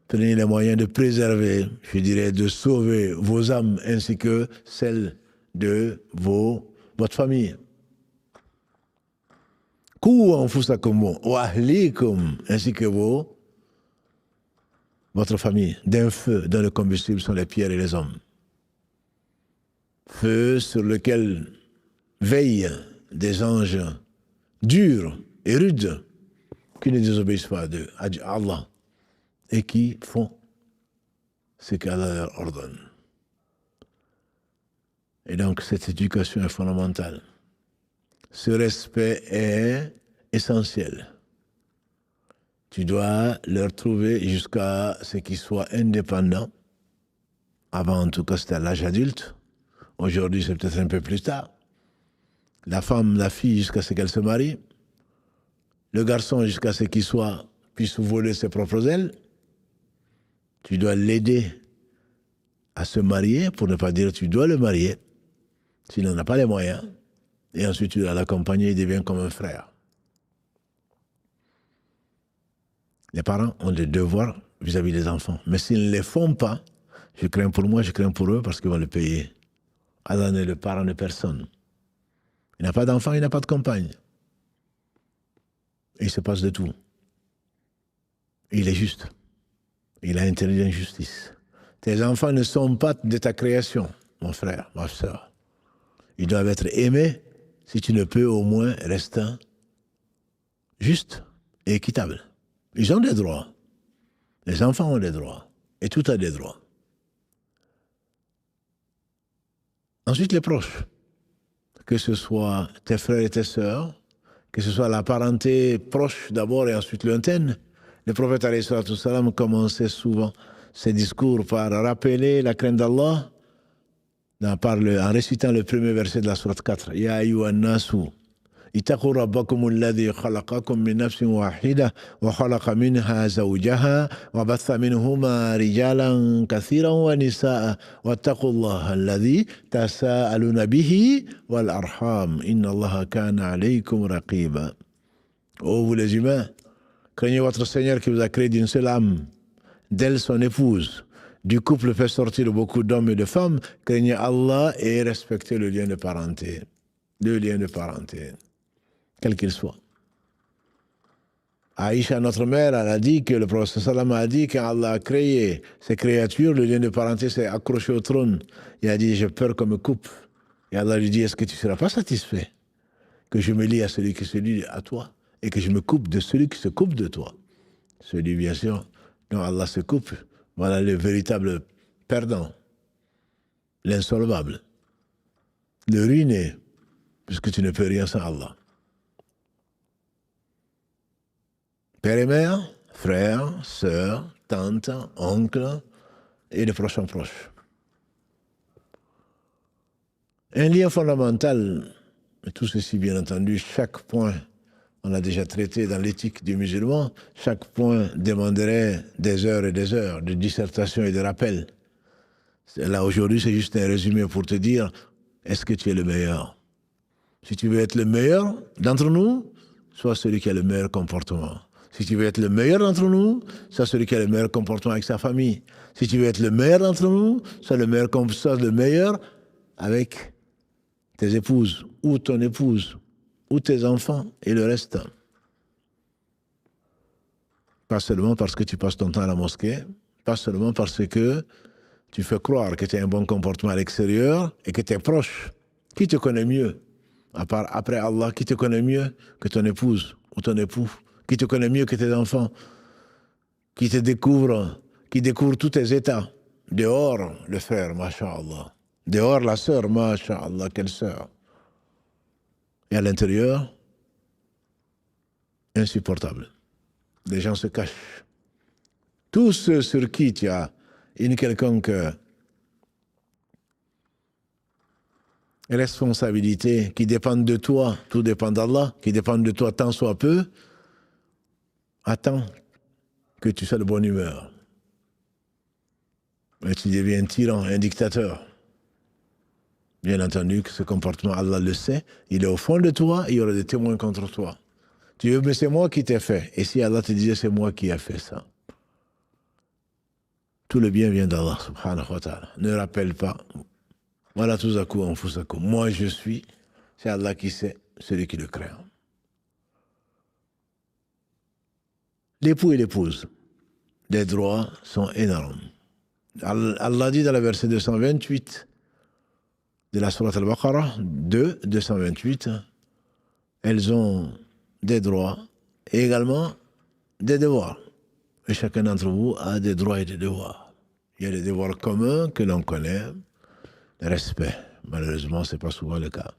prenez les moyens de préserver, je dirais de sauver vos âmes ainsi que celles de votre famille. Qu anfusakum wa ahlikum ainsi que votre famille, d'un feu dont le combustible sont les pierres et les hommes. Feu sur lequel veillent des anges durs et rudes qui ne désobéissent pas à Allah et qui font ce qu'Allah leur ordonne. Et donc cette éducation est fondamentale. Ce respect est essentiel. Tu dois leur trouver jusqu'à ce qu'ils soient indépendants. Avant, en tout cas, c'était à l'âge adulte. Aujourd'hui, c'est peut-être un peu plus tard. La femme, la fille, jusqu'à ce qu'elle se marie. Le garçon, jusqu'à ce qu'il puisse voler ses propres ailes. Tu dois l'aider à se marier, pour ne pas dire tu dois le marier, s'il n'en a pas les moyens. Et ensuite, tu dois l'accompagner, il devient comme un frère. Les parents ont des devoirs vis-à-vis des enfants. Mais s'ils ne les font pas, je crains pour moi, je crains pour eux parce qu'ils vont le payer. Allah n'est le parent de personne. Il n'a pas d'enfant, il n'a pas de compagne. Et il se passe de tout. Et il est juste. Il a interdit l'injustice. Tes enfants ne sont pas de ta création, mon frère, ma soeur. Ils doivent être aimés. Si tu ne peux, au moins, rester juste et équitable. Ils ont des droits. Les enfants ont des droits. Et tout a des droits. Ensuite, les proches. Que ce soit tes frères et tes sœurs, que ce soit la parenté proche d'abord et ensuite lointaine. Le prophète alayhi salatu wassalam commençait souvent ses discours par rappeler la crainte d'Allah en récitant le premier verset de la sourate 4. Ya ayyuhan nasu اتقوا ربكم الذي خلقكم من نفس واحدة وخلق منها زوجها وبث منهما رجالا كثيرا ونساء واتقوا الله الذي تساءلون به والأرحام إن الله كان عليكم رقيبا. Ô vous les humains, craignez votre Seigneur qui vous a créé d'une seule âme, d'elle son épouse. Du couple fait sortir beaucoup d'hommes et de femmes. Craignez Allah et respectez le lien de parenté. Le lien de parenté. Quel qu'il soit. Aïcha, notre mère, elle a dit que le prophète sallam a dit qu'Allah a créé ces créatures, le lien de parenté s'est accroché au trône. Il a dit, j'ai peur qu'on me coupe. Et Allah lui dit, est-ce que tu ne seras pas satisfait que je me lie à celui qui se lie à toi et que je me coupe de celui qui se coupe de toi? Celui, bien sûr, dont Allah se coupe, voilà le véritable perdant, l'insolvable, le ruiné, puisque tu ne peux rien sans Allah. Père et mère, frères, sœurs, tantes, oncles et de proches en proches. Un lien fondamental, et tout ceci bien entendu, chaque point, on l'a déjà traité dans l'éthique du musulman, chaque point demanderait des heures et des heures de dissertation et de rappel. Là aujourd'hui, c'est juste un résumé pour te dire, est-ce que tu es le meilleur? Si tu veux être le meilleur d'entre nous, sois celui qui a le meilleur comportement. Si tu veux être le meilleur d'entre nous, sois celui qui a le meilleur comportement avec sa famille. Si tu veux être le meilleur d'entre nous, sois le meilleur avec tes épouses, ou ton épouse, ou tes enfants et le reste. Pas seulement parce que tu passes ton temps à la mosquée, pas seulement parce que tu fais croire que tu as un bon comportement à l'extérieur et que tu es proche. Qui te connaît mieux, à part après Allah, qui te connaît mieux que ton épouse ou ton époux, qui te connaît mieux que tes enfants, qui te découvre, qui découvre tous tes états. Dehors, le frère, masha'Allah. Dehors, la sœur, masha'Allah, quelle sœur. Et à l'intérieur, insupportable. Les gens se cachent. Tous ceux sur qui tu as une quelconque responsabilité qui dépendent de toi, tout dépend d'Allah, qui dépendent de toi tant soit peu, attends que tu sois de bonne humeur. Et tu deviens un tyran, un dictateur. Bien entendu que ce comportement, Allah le sait, il est au fond de toi, il y aura des témoins contre toi. Tu veux, mais c'est moi qui t'ai fait. Et si Allah te disait, c'est moi qui ai fait ça. Tout le bien vient d'Allah, subhanahu wa ta'ala. Ne rappelle pas. Voilà tout à coup, on fout ça coup. Moi, je suis, c'est Allah qui sait, celui qui le craint. L'époux et l'épouse, les droits sont énormes. Allah dit dans le verset 228 de la Sourate Al-Baqarah, 228, elles ont des droits et également des devoirs. Et chacun d'entre vous a des droits et des devoirs. Il y a des devoirs communs que l'on connaît, le respect. Malheureusement, ce n'est pas souvent le cas.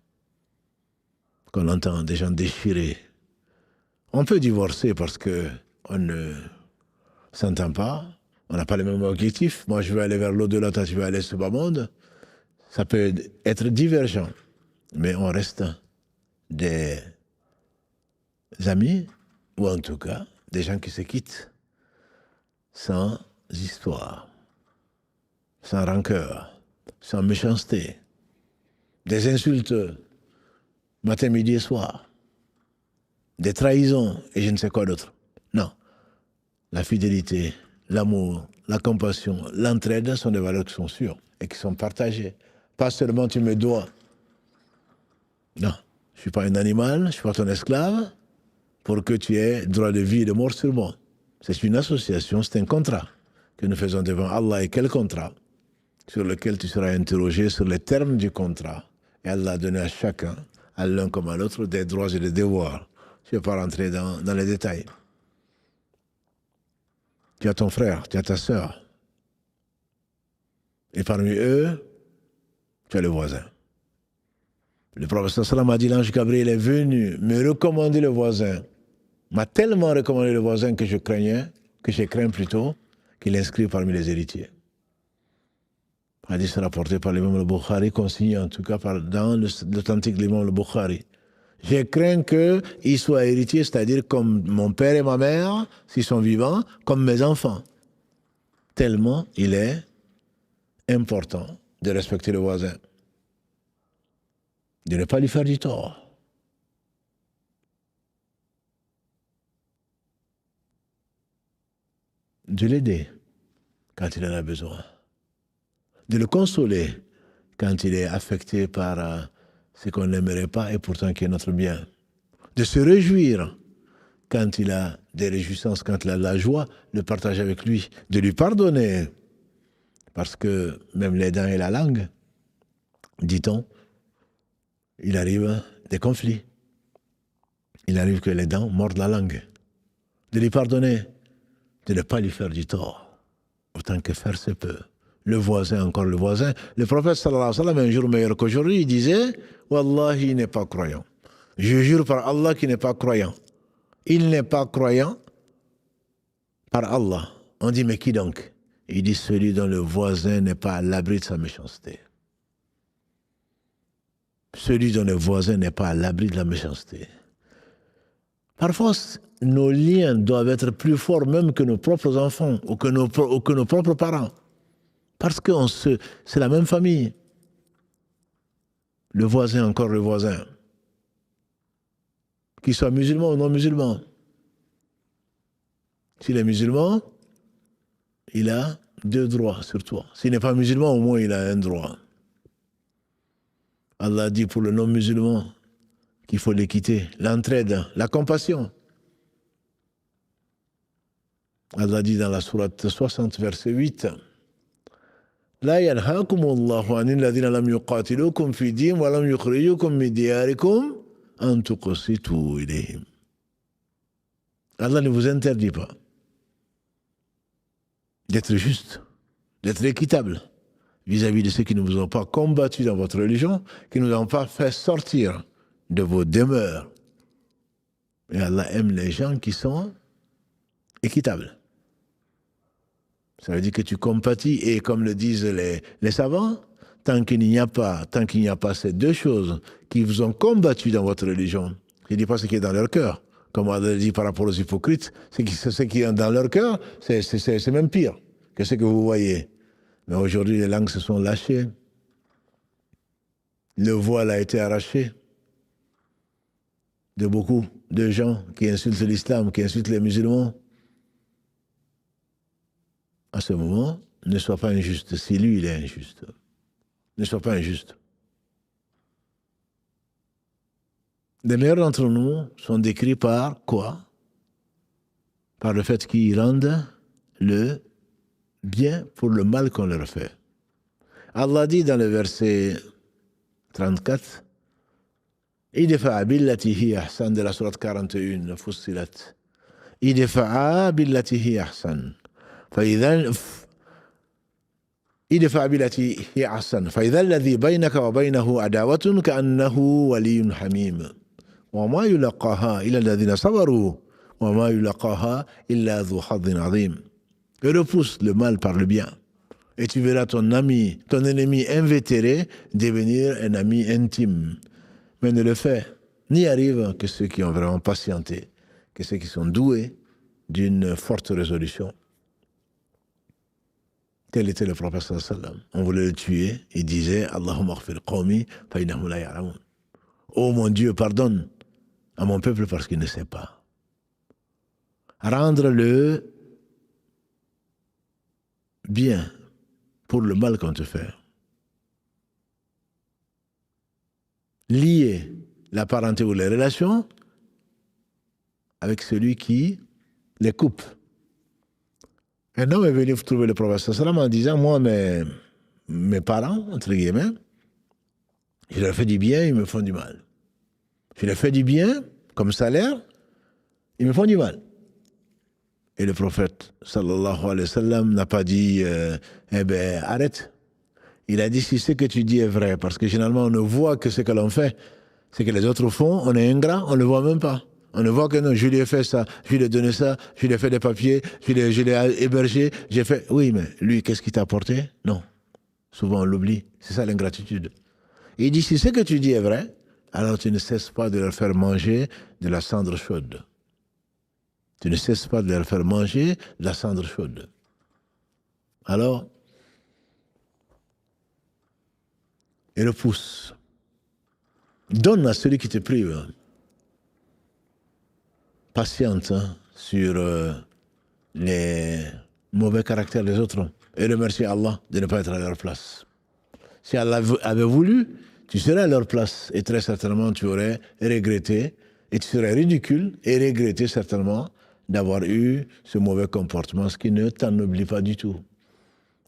Qu'on entend des gens déchirés. On peut divorcer parce qu'on ne s'entend pas, on n'a pas les mêmes objectifs. Moi, je veux aller vers l'au-delà, toi, tu veux aller sur le bas monde. Ça peut être divergent, mais on reste des amis, ou en tout cas, des gens qui se quittent sans histoire, sans rancœur, sans méchanceté, des insultes matin, midi et soir, des trahisons et je ne sais quoi d'autre. Non. La fidélité, l'amour, la compassion, l'entraide sont des valeurs qui sont sûres et qui sont partagées. Pas seulement tu me dois. Non. Je ne suis pas un animal, je ne suis pas ton esclave pour que tu aies droit de vie et de mort sur moi. C'est une association, c'est un contrat que nous faisons devant Allah. Et quel contrat? Sur lequel tu seras interrogé sur les termes du contrat. Et Allah a donné à chacun, à l'un comme à l'autre, des droits et des devoirs. Je ne vais pas rentrer dans les détails. Tu as ton frère, tu as ta sœur. Et parmi eux, tu as le voisin. Le prophète sallam a dit, l'ange Gabriel est venu me recommander le voisin. M'a tellement recommandé le voisin que je crains plutôt, qu'il inscrit parmi les héritiers. Hadith rapporté par l'imam al-Bukhari, consigné en tout cas dans l'authentique l'imam al-Bukhari. Je crains qu'il soit héritier, c'est-à-dire comme mon père et ma mère, s'ils sont vivants, comme mes enfants. Tellement il est important de respecter le voisin, de ne pas lui faire du tort. De l'aider quand il en a besoin. De le consoler quand il est affecté par ce qu'on n'aimerait pas et pourtant qui est notre bien. De se réjouir quand il a des réjouissances, quand il a de la joie, de partager avec lui. De lui pardonner. Parce que même les dents et la langue, dit-on, il arrive des conflits. Il arrive que les dents mordent la langue. De lui pardonner, de ne pas lui faire du tort, autant que faire se peut. Le voisin, encore le voisin. Le prophète sallallahu alayhi wa sallam, un jour meilleur qu'aujourd'hui, il disait, Wallahi, il n'est pas croyant. Je jure par Allah qu'il n'est pas croyant. Il n'est pas croyant par Allah. On dit, mais qui donc? Il dit, celui dont le voisin n'est pas à l'abri de sa méchanceté. Celui dont le voisin n'est pas à l'abri de la méchanceté. Parfois, nos liens doivent être plus forts même que nos propres enfants ou que nos propres parents. Parce que c'est la même famille. Le voisin, encore le voisin. Qu'il soit musulman ou non musulman. S'il est musulman, il a 2 droits sur toi. S'il n'est pas musulman, au moins il a un droit. Allah dit pour le non-musulman qu'il faut l'équité, l'entraide, la compassion. Allah dit dans la sourate 60, verset 8, لا ينهاكم الله عن الذين لم يقاتلوكم في الدين ولم يخرجوكم من دياركم أن تقسطوا إليهم. Allah ne vous interdit pas d'être juste, d'être équitable vis-à-vis de ceux qui ne vous ont pas combattu dans votre religion, qui ne vous ont pas fait sortir de vos demeures. Et Allah aime les gens qui sont équitables. Ça veut dire que tu compatis, et comme le disent les savants, tant qu'il n'y a pas ces deux choses qui vous ont combattu dans votre religion, je ne dis pas ce qui est dans leur cœur, comme on a dit par rapport aux hypocrites, ce qui est dans leur cœur, c'est même pire que ce que vous voyez. Mais aujourd'hui, les langues se sont lâchées, le voile a été arraché de beaucoup de gens qui insultent l'islam, qui insultent les musulmans. À ce moment, ne sois pas injuste. Si lui, il est injuste, ne sois pas injuste. Les meilleurs d'entre nous sont décrits par quoi? Par le fait qu'ils rendent le bien pour le mal qu'on leur fait. Allah dit dans le verset 34, idfa'a billati hi ahsan de la sourate 41, Fussilat. Idfa'a billati hi ahsan. idfa' billati hi ahsan. فإذا الذي بينك وبينه عداوة كأنه ولي حميم. وما يلقاها إلا الذين صبروا وما يلقاها إلا ذو حظ عظيم. Et repousse le mal par le bien. Et tu verras ton ennemi invétéré devenir un ami intime. Mais ne le fait ni arrive que ceux qui ont vraiment patienté, que ceux qui sont doués d'une forte résolution. Tel était le prophète sallallahu alayhi wa sallam. On voulait le tuer, il disait Allahumma aghfir qawmi fa innahum la ya'lamun. Oh mon Dieu, pardonne à mon peuple parce qu'il ne sait pas. Rendre le bien pour le mal qu'on te fait. Lier la parenté ou les relations avec celui qui les coupe. Un homme est venu trouver le prophète sallam en disant, moi, mes parents, entre guillemets, je leur fais du bien, ils me font du mal. Je leur fais du bien, comme salaire, ils me font du mal. Et le prophète, sallallahu alayhi wa sallam, n'a pas dit, arrête. Il a dit, si ce que tu dis est vrai, parce que généralement, on ne voit que ce que l'on fait. Ce que les autres font, on est ingrat, on ne le voit même pas. On ne voit que non, je lui ai fait ça, je lui ai donné ça, je lui ai fait des papiers, je l'ai hébergé, j'ai fait... Oui, mais lui, qu'est-ce qu'il t'a apporté? Non. Souvent, on l'oublie. C'est ça l'ingratitude. Il dit, si ce que tu dis est vrai, alors tu ne cesses pas de leur faire manger de la cendre chaude. Tu ne cesses pas de leur faire manger de la cendre chaude. Alors, il repousse. Donne à celui qui te prive. Patiente sur les mauvais caractères des autres. Et remercie Allah de ne pas être à leur place. Si Allah avait voulu, tu serais à leur place. Et très certainement, tu aurais regretté. Et tu serais ridicule et regretté certainement d'avoir eu ce mauvais comportement, ce qui ne t'ennoblit pas du tout.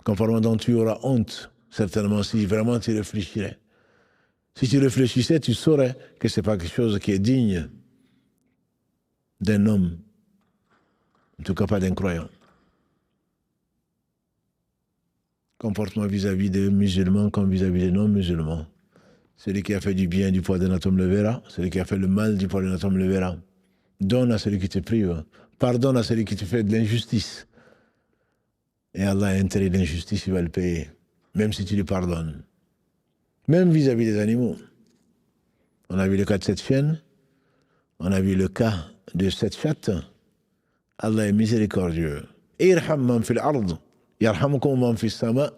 Comportement dont tu auras honte, certainement, si vraiment tu réfléchirais. Si tu réfléchissais, tu saurais que ce n'est pas quelque chose qui est digne d'un homme, en tout cas pas d'un croyant. Comportement vis-à-vis des musulmans comme vis-à-vis des non-musulmans. Celui qui a fait du bien du poids d'un atome le verra, celui qui a fait le mal du poids d'un atome le verra. Donne à celui qui te prive, pardonne à celui qui te fait de l'injustice. Et Allah a intérêt d'injustice, il va le payer, même si tu lui pardonnes. Même vis-à-vis des animaux. On a vu le cas de cette chienne, on a vu le cas de cette chatte. Allah est miséricordieux. Irham man fil ard, yarhamukum man fis sama,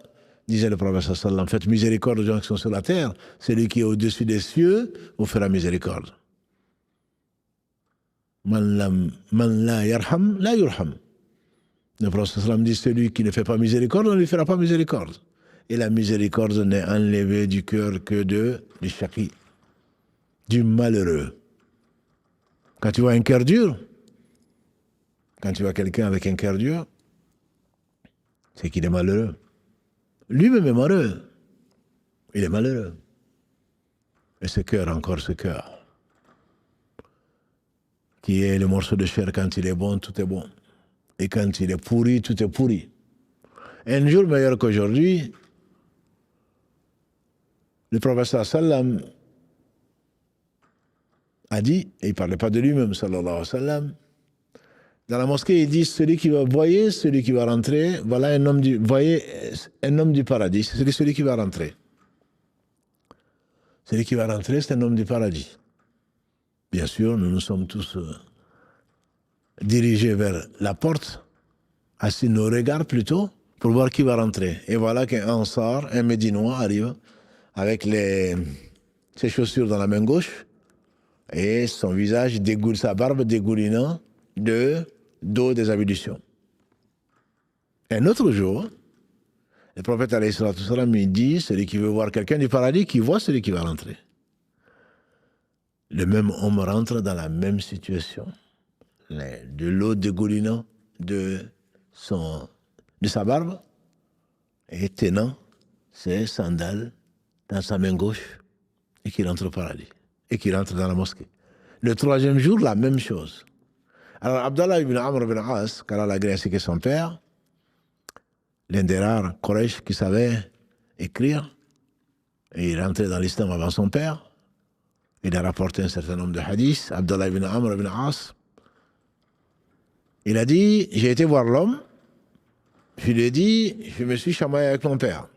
disait le prophète sallallahu alayhi wa sallam. Faites miséricorde aux gens qui sont sur la terre. Celui qui est au-dessus des cieux vous fera miséricorde. Man la yarham, la yurham. Le prophète sallallahu alayhi wa sallam dit, celui qui ne fait pas miséricorde, on ne lui fera pas miséricorde. Et la miséricorde n'est enlevée du cœur que du shaqi, du malheureux. Quand tu vois un cœur dur, quand tu vois quelqu'un avec un cœur dur, c'est qu'il est malheureux. Lui-même est malheureux. Il est malheureux. Et ce cœur, encore ce cœur, qui est le morceau de chair, quand il est bon, tout est bon. Et quand il est pourri, tout est pourri. Un jour meilleur qu'aujourd'hui, le prophète sallam a dit, et il ne parlait pas de lui-même, sallallahu alayhi wa sallam, dans la mosquée, il dit, celui qui va rentrer, voilà un homme du paradis, c'est celui qui va rentrer. Celui qui va rentrer, c'est un homme du paradis. Bien sûr, nous sommes tous dirigés vers la porte, assis nos regards plutôt, pour voir qui va rentrer. Et voilà qu'un Ansar, un Médinois, arrive avec ses chaussures dans la main gauche et son visage sa barbe dégoulinant d'eau des ablutions. Un autre jour, le prophète alayhi salatu salam, il dit, celui qui veut voir quelqu'un du paradis, qui voit celui qui va rentrer. Le même homme rentre dans la même situation. De l'eau dégoulinant de sa barbe et tenant ses sandales dans sa main gauche et qui rentre au paradis et qui rentre dans la mosquée. Le troisième jour, la même chose. Alors, Abdallah ibn Amr ibn As, quand il a agressé son père, l'un des rares Quraysh qui savait écrire, et il rentrait dans l'islam avant son père, il a rapporté un certain nombre de hadiths, Abdallah ibn Amr ibn As, il a dit, j'ai été voir l'homme, je lui ai dit, je me suis chamaillé avec mon père.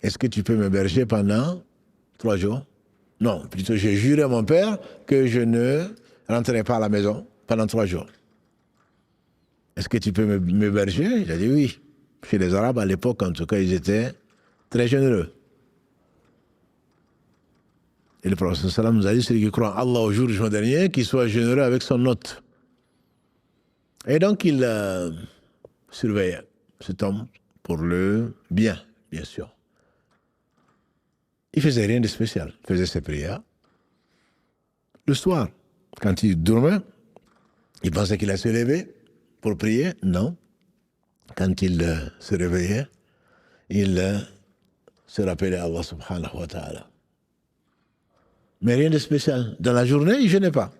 Est-ce que tu peux m'héberger pendant 3 jours? Non, plutôt j'ai juré à mon père que je ne rentrerai pas à la maison pendant 3 jours. Est-ce que tu peux m'héberger? Il a dit oui. Chez les Arabes, à l'époque, en tout cas, ils étaient très généreux. Et le prophète sallam nous a dit, celui qui croit en Allah au jour du jour dernier, qu'il soit généreux avec son hôte. Et donc, il surveillait cet homme pour le bien, bien sûr. Il ne faisait rien de spécial. Il faisait ses prières. Le soir, quand il dormait, il pensait qu'il allait se lever pour prier. Non. Quand il se réveillait, il se rappelait Allah subhanahu wa ta'ala. Mais rien de spécial. Dans la journée, il ne jeûnait pas.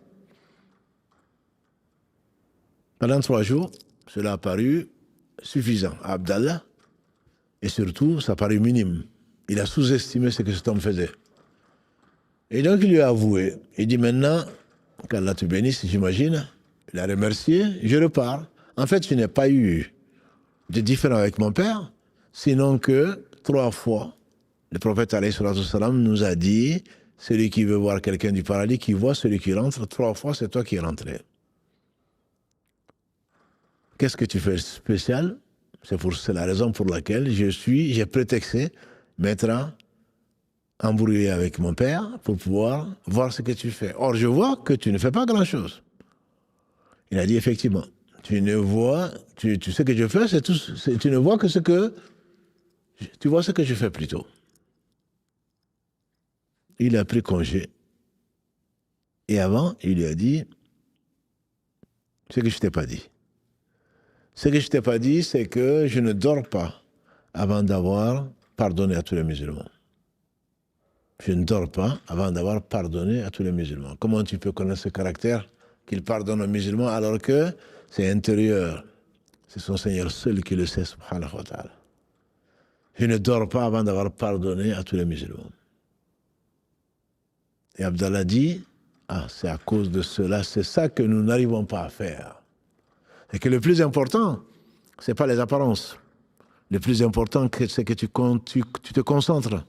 Pendant 3 jours, cela a paru suffisant à Abdallah. Et surtout, ça a paru minime. Il a sous-estimé ce que cet homme faisait. Et donc, il lui a avoué. Il dit maintenant, qu'Allah te bénisse, j'imagine. Il a remercié, je repars. En fait, je n'ai pas eu de différend avec mon père, sinon que 3 fois, le prophète alayhi salatu salam nous a dit, celui qui veut voir quelqu'un du paradis, qui voit celui qui rentre, 3 fois, c'est toi qui es rentré. Qu'est-ce que tu fais de spécial? C'est la raison pour laquelle j'ai prétexté m'être embrouillé avec mon père pour pouvoir voir ce que tu fais. Or, je vois que tu ne fais pas grand-chose. Il a dit, effectivement, tu sais que je fais, tu ne vois que ce que... Tu vois ce que je fais plutôt. Il a pris congé. Et avant, il lui a dit, ce que je ne t'ai pas dit. Ce que je ne t'ai pas dit, c'est que je ne dors pas avant d'avoir pardonné à tous les musulmans. Je ne dors pas avant d'avoir pardonné à tous les musulmans. Comment tu peux connaître ce caractère qu'il pardonne aux musulmans alors que c'est intérieur? C'est son Seigneur seul qui le sait, subhanahu wa ta'ala. Je ne dors pas avant d'avoir pardonné à tous les musulmans. Et Abdallah dit, c'est à cause de cela, c'est ça que nous n'arrivons pas à faire. Et que le plus important, ce n'est pas les apparences. Le plus important, c'est que tu te concentres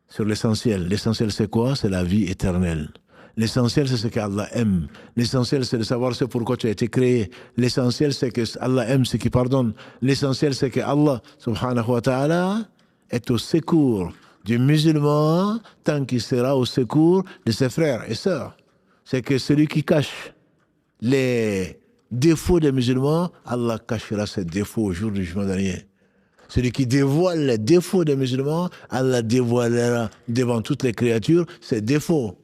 sur l'essentiel. L'essentiel, c'est quoi? C'est la vie éternelle. L'essentiel, c'est ce qu'Allah aime. L'essentiel, c'est de savoir ce pourquoi tu as été créé. L'essentiel, c'est que Allah aime ce qui pardonne. L'essentiel, c'est que Allah, subhanahu wa ta'ala, est au secours du musulman tant qu'il sera au secours de ses frères et sœurs. C'est que celui qui cache les défauts des musulmans, Allah cachera ses défauts au jour du jugement dernier. Celui qui dévoile les défauts des musulmans, Allah dévoilera devant toutes les créatures ses défauts.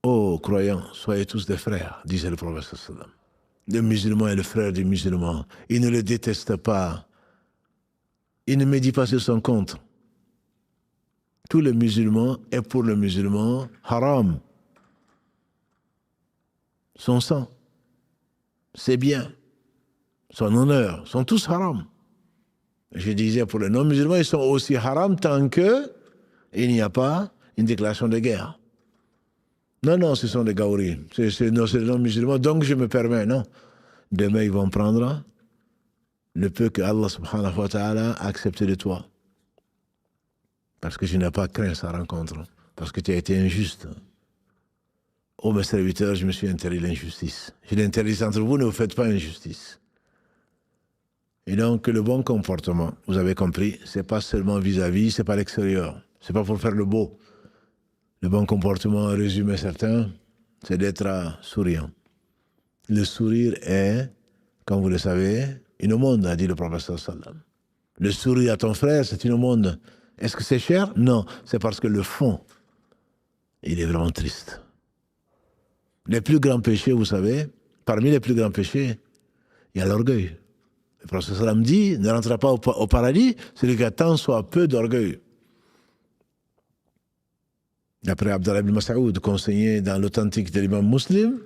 Ô croyants, soyez tous des frères, disait le prophète sallam. Le musulman est le frère du musulman. Il ne le déteste pas. Il ne médit pas sur son compte. Tout le musulman est pour le musulman haram. Son sang, ses biens, son honneur, sont tous haram. Je disais, pour les non-musulmans, ils sont aussi haram tant qu'il n'y a pas une déclaration de guerre. Non, ce sont des gaouris. C'est les non-musulmans, donc je me permets, non. Demain, ils vont prendre le peu que Allah subhanahu wa ta'ala a accepté de toi. Parce que tu n'as pas craint sa rencontre. Parce que tu as été injuste. Ô mes serviteurs, je me suis interdit l'injustice. Je l'interdis entre vous, ne vous faites pas injustice. Et donc, le bon comportement, vous avez compris, c'est pas seulement vis-à-vis, c'est pas l'extérieur. C'est pas pour faire le beau. Le bon comportement, en résumé certain, c'est d'être souriant. Le sourire est, comme vous le savez, une aumône, a dit le prophète sallam. Le sourire à ton frère, c'est une aumône. Est-ce que c'est cher? Non, c'est parce que le fond, il est vraiment triste. Les plus grands péchés, vous savez, parmi les plus grands péchés, il y a l'orgueil. Le prophète sallam dit, ne rentrera pas au paradis celui qui a tant soit peu d'orgueil. D'après Abdallah ibn Mas'oud, conseillé dans l'authentique de l'imam Muslim,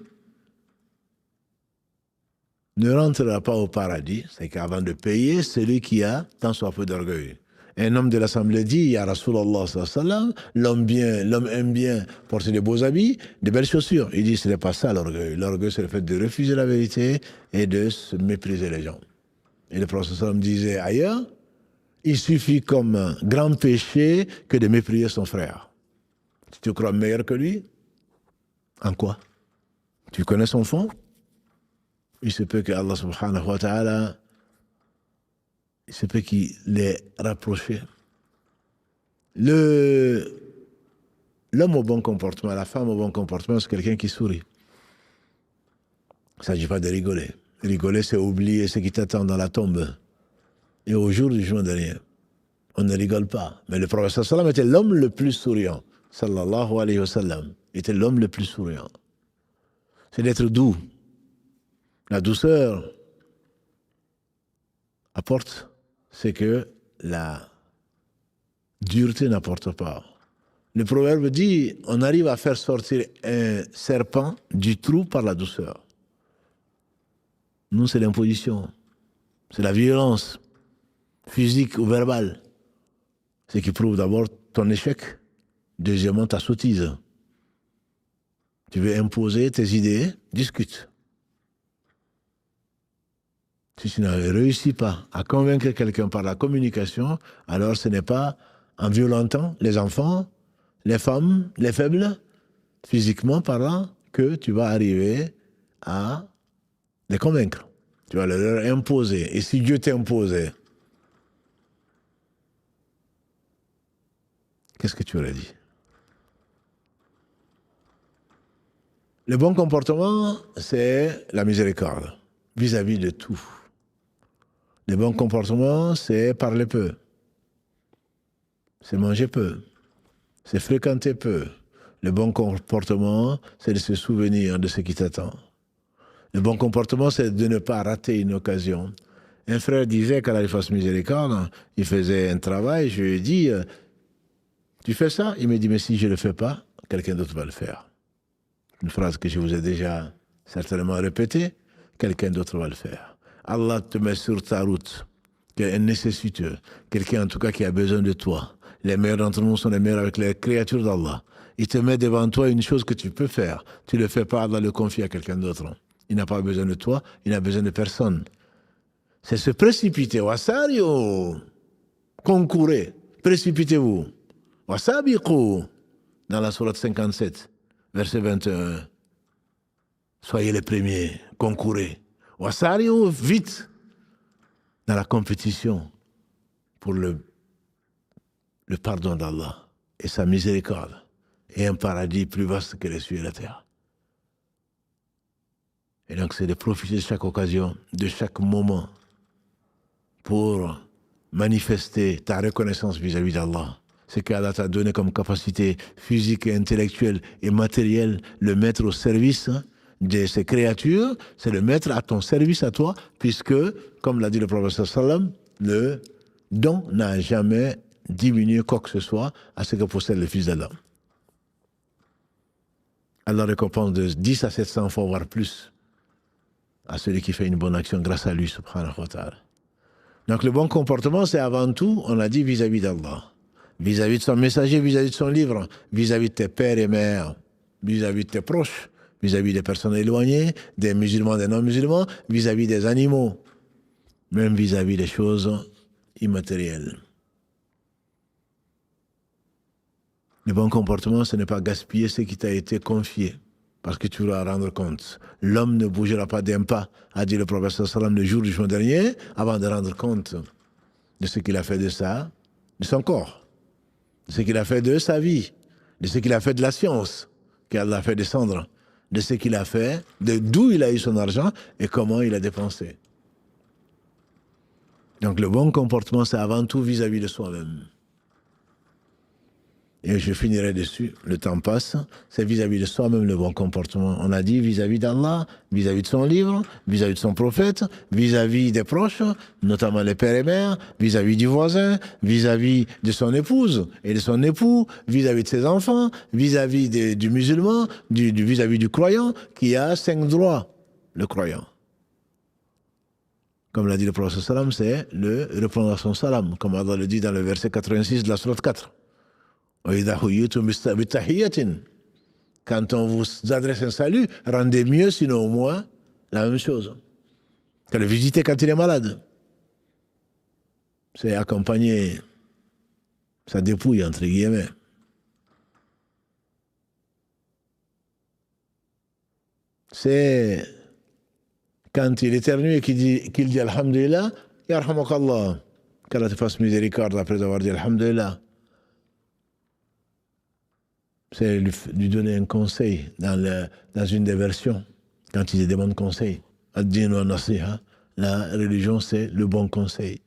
ne rentrera pas au paradis, c'est qu'avant de payer, celui qui a tant soit peu d'orgueil. Un homme de l'assemblée dit, Ya Rasulallah sallallahu l'homme aime bien porter de beaux habits, de belles chaussures. Il dit, ce n'est pas ça l'orgueil. L'orgueil, c'est le fait de refuser la vérité et de se mépriser les gens. Et le prophète sallam disait ailleurs, il suffit comme grand péché que de mépriser son frère. Tu te crois meilleur que lui? En quoi? Tu connais son fond? Il se peut que Allah subhanahu wa ta'ala, il se peut qu'il l'ait rapproché. L'homme au bon comportement, la femme au bon comportement, c'est quelqu'un qui sourit. Il ne s'agit pas de rigoler. Rigoler, c'est oublier ce qui t'attend dans la tombe. Et au jour du jugement dernier, on ne rigole pas. Mais le prophète sallam était l'homme le plus souriant. Sallallahu alayhi wa sallam. Il était l'homme le plus souriant. C'est d'être doux. La douceur apporte ce que la dureté n'apporte pas. Le proverbe dit, on arrive à faire sortir un serpent du trou par la douceur. Nous, c'est l'imposition. C'est la violence physique ou verbale. Ce qui prouve d'abord ton échec. Deuxièmement, ta sottise. Tu veux imposer tes idées, discute. Si tu ne réussis pas à convaincre quelqu'un par la communication, alors ce n'est pas en violentant les enfants, les femmes, les faibles, physiquement parlant, que tu vas arriver à les convaincre. Tu vas leur imposer. Et si Dieu t'imposait, qu'est-ce que tu aurais dit? Le bon comportement, c'est la miséricorde vis-à-vis de tout. Le bon comportement, c'est parler peu. C'est manger peu. C'est fréquenter peu. Le bon comportement, c'est de se souvenir de ce qui t'attend. Le bon comportement, c'est de ne pas rater une occasion. Un frère disait qu'à la fasse miséricorde, il faisait un travail, je lui ai dit, tu fais ça? Il me dit, mais si je ne le fais pas, quelqu'un d'autre va le faire. Une phrase que je vous ai déjà certainement répétée, quelqu'un d'autre va le faire. Allah te met sur ta route, un nécessiteux, quelqu'un en tout cas qui a besoin de toi. Les meilleurs d'entre nous sont les meilleurs avec les créatures d'Allah. Il te met devant toi une chose que tu peux faire. Tu ne le fais pas, Allah le confie à quelqu'un d'autre. Il n'a pas besoin de toi, il n'a besoin de personne. C'est se précipiter. Wasario, concourez, précipitez-vous. Wasabiqu, dans la sourate 57, verset 21. Soyez les premiers, concourez. Wasario, vite, dans la compétition pour le pardon d'Allah et sa miséricorde et un paradis plus vaste que les cieux et la terre. Et donc, c'est de profiter de chaque occasion, de chaque moment, pour manifester ta reconnaissance vis-à-vis d'Allah. Ce qu'Allah t'a donné comme capacité physique et intellectuelle et matérielle, le mettre au service de ces créatures, c'est le mettre à ton service à toi, puisque, comme l'a dit le prophète sallam, le don n'a jamais diminué quoi que ce soit à ce que possède le Fils d'Allah. Allah récompense de 10 à 700 fois, voire plus, à celui qui fait une bonne action grâce à lui, subhanahu wa ta'ala. Donc le bon comportement, c'est avant tout, on l'a dit, vis-à-vis d'Allah, vis-à-vis de son messager, vis-à-vis de son livre, vis-à-vis de tes pères et mères, vis-à-vis de tes proches, vis-à-vis des personnes éloignées, des musulmans, des non-musulmans, vis-à-vis des animaux, même vis-à-vis des choses immatérielles. Le bon comportement, ce n'est pas gaspiller ce qui t'a été confié, parce que tu vas rendre compte. L'homme ne bougera pas d'un pas, a dit le prophète sallam le jour du jour dernier, avant de rendre compte de ce qu'il a fait de son corps, de ce qu'il a fait de sa vie, de ce qu'il a fait de la science qu'Allah a fait descendre, de ce qu'il a fait, de d'où il a eu son argent et comment il a dépensé. Donc le bon comportement, c'est avant tout vis-à-vis de soi-même. Et je finirai dessus, le temps passe, c'est vis-à-vis de soi-même le bon comportement. On a dit vis-à-vis d'Allah, vis-à-vis de son livre, vis-à-vis de son prophète, vis-à-vis des proches, notamment les pères et mères, vis-à-vis du voisin, vis-à-vis de son épouse et de son époux, vis-à-vis de ses enfants, vis-à-vis du musulman, vis-à-vis du croyant, qui a 5 droits, le croyant. Comme l'a dit le prophète sallam, c'est le répondre à son salam, comme Allah le dit dans le verset 86 de la sourate 4. Quand on vous adresse un salut, rendez mieux, sinon au moins la même chose. Que le visiter quand il est malade. C'est accompagner sa dépouille, entre guillemets. C'est quand il éternue et qu'il dit Alhamdulillah, Yarhamakallah, qu'Allah te fasse miséricorde après avoir dit Alhamdulillah. C'est lui donner un conseil dans une des versions, quand il demande conseil. Ad-din wa nasiha, la religion, c'est le bon conseil.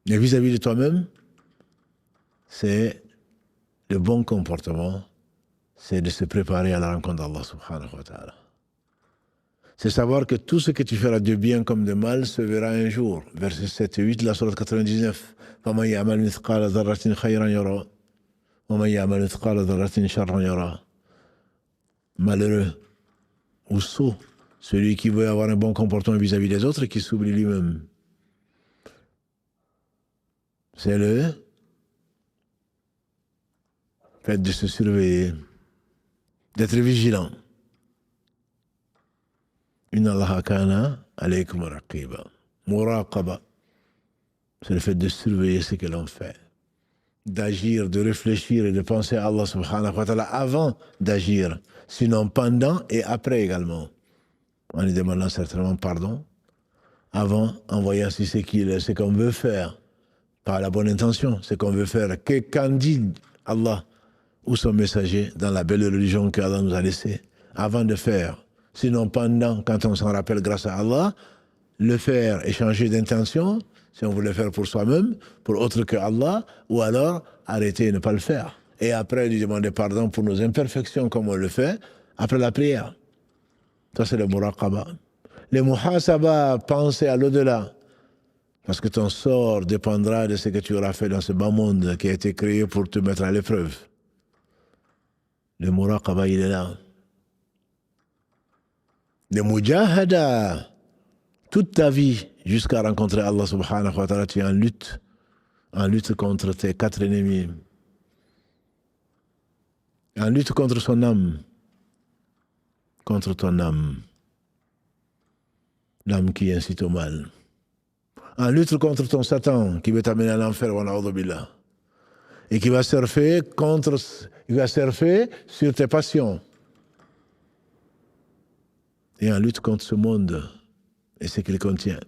Et vis-à-vis de toi-même, c'est le bon comportement, c'est de se préparer à la rencontre d'Allah subhanahu wa ta'ala. C'est savoir que tout ce que tu feras de bien comme de mal se verra un jour. Verset 7 et 8 de la sourate 99. فَمَنْ يَعْمَلْ مِثْقَالَ ذَرَّةٍ خَيْرًا يَرَى وَمَنْ يَعْمَلْ مِثْقَالَ ذَرَّةٍ شَرًّا يَرَى. Malheureux ou sot, celui qui veut avoir un bon comportement vis-à-vis des autres et qui s'oublie lui-même. C'est le fait de se surveiller, d'être vigilant. Inna Allaha kana alaykum raqiba. Muraqaba. C'est le fait de surveiller ce que l'on fait, d'agir, de réfléchir et de penser à Allah subhanahu wa ta'ala avant d'agir, sinon pendant et après également. En lui demandant certainement pardon, avant, en voyant si c'est ce qu'on veut faire, par la bonne intention, ce qu'on veut faire, qu'en dit Allah ou son messager dans la belle religion qu'Allah nous a laissée, avant de faire. Sinon pendant, quand on s'en rappelle grâce à Allah, le faire et changer d'intention, si on veut le faire pour soi-même, pour autre que Allah, ou alors arrêter et ne pas le faire. Et après lui demander pardon pour nos imperfections comme on le fait, après la prière. Ça c'est le muraqaba. Le muhasaba, penser à l'au-delà. Parce que ton sort dépendra de ce que tu auras fait dans ce bas monde qui a été créé pour te mettre à l'épreuve. Le muraqaba, il est là. Le mujahada, toute ta vie, jusqu'à rencontrer Allah subhanahu wa ta'ala, tu es en lutte contre tes 4 ennemis, en lutte contre son âme, contre ton âme, l'âme qui incite au mal, en lutte contre ton Satan qui veut t'amener à l'enfer, et qui va surfer sur tes passions, et en lutte contre ce monde et ce qu'il contient.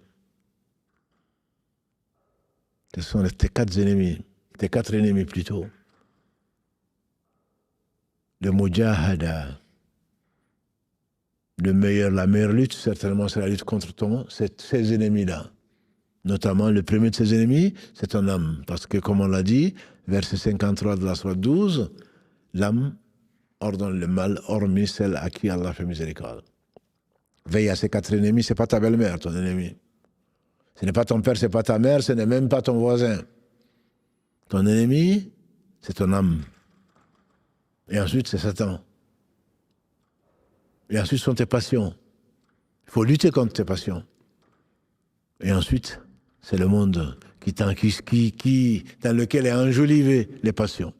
Ce sont tes 4 ennemis plutôt. Le mujahada, la meilleure lutte, certainement, c'est la lutte contre ces ennemis-là. Notamment, le premier de ces ennemis, c'est ton âme. Parce que, comme on l'a dit, verset 53 de la sourate 12, l'âme ordonne le mal, hormis celle à qui Allah fait miséricorde. Veille à ces 4 ennemis, ce n'est pas ta belle-mère, ton ennemi. Ce n'est pas ton père, ce n'est pas ta mère, ce n'est même pas ton voisin. Ton ennemi, c'est ton âme. Et ensuite, c'est Satan. Et ensuite, ce sont tes passions. Il faut lutter contre tes passions. Et ensuite, c'est le monde dans lequel est enjolivé les passions.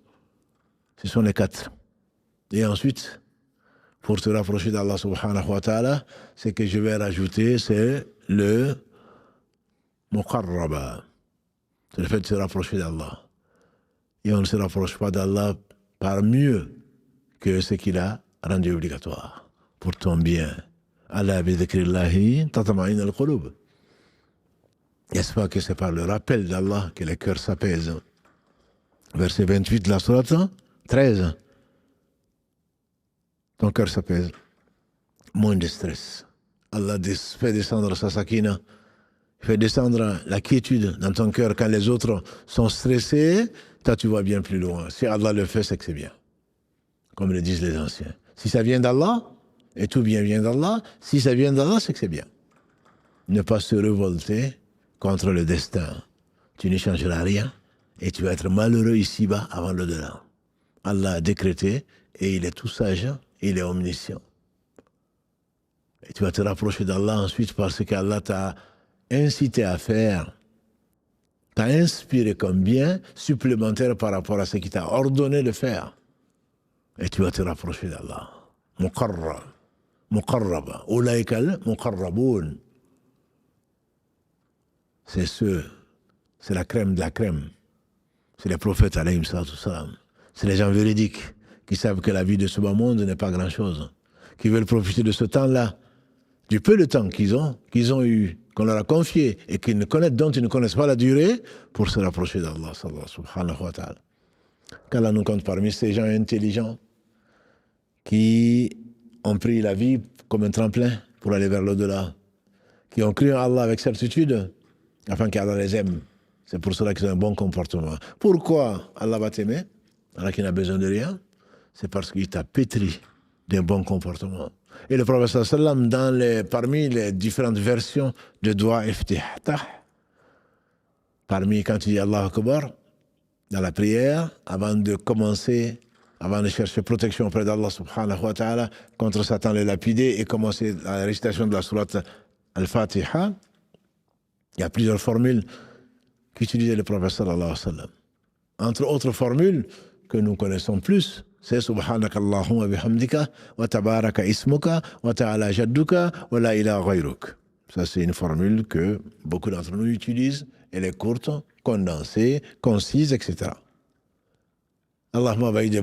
Ce sont les 4. Et ensuite, pour se rapprocher d'Allah subhanahu wa ta'ala, ce que je vais rajouter, c'est le muqarraba. C'est le fait de se rapprocher d'Allah. Et on ne se rapproche pas d'Allah par mieux que ce qu'il a rendu obligatoire pour ton bien. Allah bi dhikrillahi tatma'in al-qulub. N'est-ce pas que c'est par le rappel d'Allah que les cœurs s'apaisent? Verset 28 de la sourate 13. Ton cœur s'apaise. Moins de stress. Allah fait descendre sa sakina, fait descendre la quiétude dans ton cœur quand les autres sont stressés. Toi, tu vois bien plus loin. Si Allah le fait, c'est que c'est bien. Comme le disent les anciens. Si ça vient d'Allah, et tout bien vient d'Allah, si ça vient d'Allah, c'est que c'est bien. Ne pas se révolter contre le destin. Tu n'y changeras rien et tu vas être malheureux ici-bas avant l'au-delà. Allah a décrété et il est tout sage, il est omniscient. Et tu vas te rapprocher d'Allah ensuite parce qu'Allah t'a incité à faire, t'a inspiré comme bien supplémentaire par rapport à ce qu'il t'a ordonné de faire. Et tu vas te rapprocher d'Allah. Muqarrab. Muqarraba. Ulaikal muqarraboun. C'est la crème de la crème. C'est les prophètes, alayhim salam. C'est les gens véridiques qui savent que la vie de ce bas monde n'est pas grand-chose. Qui veulent profiter de ce temps-là, du peu de temps qu'ils ont eu, qu'on leur a confié et dont ils ne connaissent pas la durée, pour se rapprocher d'Allah, subhanahu wa ta'ala. Qu'Allah nous compte parmi ces gens intelligents qui ont pris la vie comme un tremplin pour aller vers l'au-delà, qui ont cru en Allah avec certitude, afin qu'Allah les aime. C'est pour cela qu'ils ont un bon comportement. Pourquoi Allah va t'aimer, alors qu'il n'a besoin de rien? C'est parce qu'il t'a pétri d'un bon comportement. Et le prophète sallam, parmi les différentes versions de Dua Iftitah, parmi quand tu dis Allah Akbar, dans la prière, avant de chercher protection auprès d'Allah subhanahu wa ta'ala, contre Satan le lapidé et commencer la récitation de la sourate Al-Fatiha, il y a plusieurs formules qu'utilisait le prophète sallallahu alayhi wa sallam. Entre autres formules que nous connaissons plus, c'est Subhanaka Allahumma bihamdika wa tabaraka ismuka wa ta'ala jadduka wa la ilaha ghayruk. Ça, c'est une formule que beaucoup d'entre nous utilisent. Elle est courte, condensée, concise, etc. Allahumma ba'id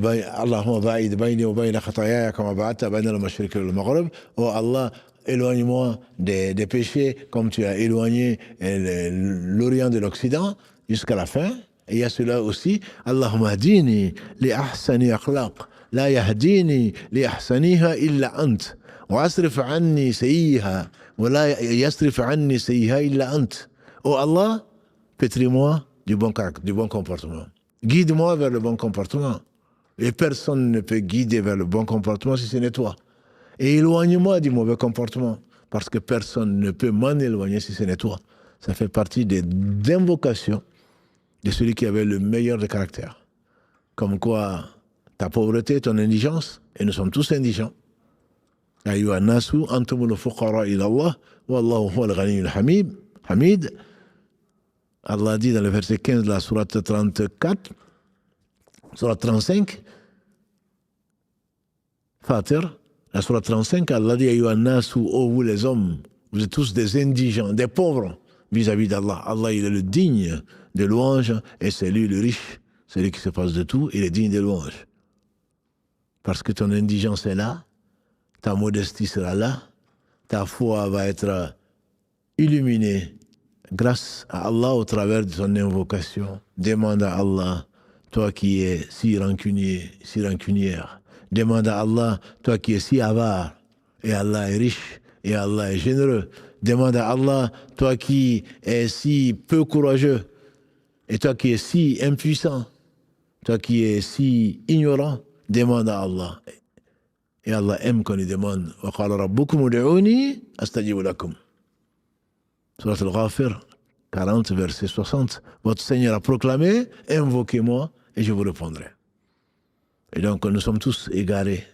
bayni wa bayna khatayaya kama ba'adta bayna al-mashriq wal maghrib. Oh Allah, éloigne-moi des péchés comme tu as éloigné l'Orient de l'Occident jusqu'à la fin. Et il y a cela aussi, Allahumma hadini li ahsani akhlaq, la yahdini li ahsaniha illa ant, wa asrif anni sayyiha, wa la yasrif anni sayyiha illa ant. Oh Allah, pétris-moi du bon comportement. Guide-moi vers le bon comportement. Et personne ne peut guider vers le bon comportement si ce n'est toi. Et éloigne-moi du mauvais comportement, parce que personne ne peut m'en éloigner si ce n'est toi. Ça fait partie des invocations de celui qui avait le meilleur des caractères. Comme quoi, ta pauvreté, ton indigence, et nous sommes tous indigents. Ayyuha nasu antumul fuqara ila Allah, wallahu huwal ghaniyyul hamid. Allah dit dans le verset 15 de la sourate 34, sourate 35, Fatir, la sourate 35, Allah dit Ayyuha nasu, ô vous les hommes, vous êtes tous des indigents, des pauvres vis-à-vis d'Allah. Allah, il est le digne de louange et c'est lui le riche, c'est lui qui se passe de tout, il est digne de louange. Parce que ton indigence est là, ta modestie sera là, ta foi va être illuminée grâce à Allah au travers de son invocation. Demande à Allah, toi qui es si rancunier, si rancunière. Demande à Allah, toi qui es si avare. Et Allah est riche, et Allah est généreux. Demande à Allah, toi qui es si peu courageux, et toi qui es si impuissant, toi qui es si ignorant, demande à Allah. Et Allah aime qu'on lui demande. وَقَالَ رَبُّكُمُ ادْعُونِي أَسْتَجِبْ لَكُمْ. Surat Al-Ghafir, 40, verset 60. Votre Seigneur a proclamé, invoquez-moi et je vous répondrai. Et donc nous sommes tous égarés.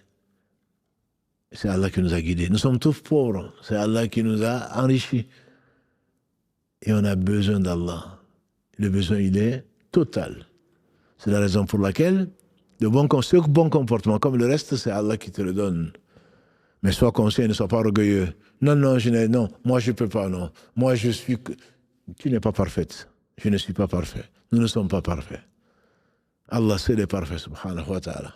C'est Allah qui nous a guidés. Nous sommes tous pauvres. C'est Allah qui nous a enrichis. Et on a besoin d'Allah. Le besoin, il est total. C'est la raison pour laquelle ce bon comportement, comme le reste, c'est Allah qui te le donne. Mais sois conscient, ne sois pas orgueilleux. Non, moi je ne peux pas, non. Moi je suis... Tu n'es pas parfaite. Je ne suis pas parfait. Nous ne sommes pas parfaits. Allah seul est parfait, subhanahu wa ta'ala.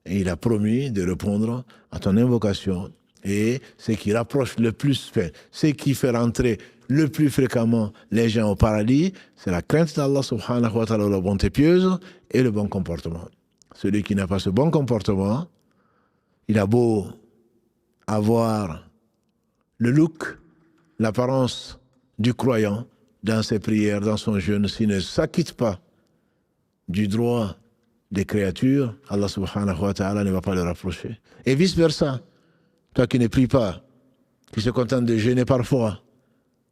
Et il a promis de répondre à ton invocation. Et ce qui rapproche le plus, ce qui fait rentrer le plus fréquemment les gens au paradis, c'est la crainte d'Allah subhanahu wa ta'ala, la bonté pieuse et le bon comportement. Celui qui n'a pas ce bon comportement, il a beau avoir le look, l'apparence du croyant dans ses prières, dans son jeûne, s'il ne s'acquitte pas du droit des créatures, Allah subhanahu wa ta'ala ne va pas le rapprocher. Et vice-versa, toi qui ne pries pas, qui se contente de jeûner parfois,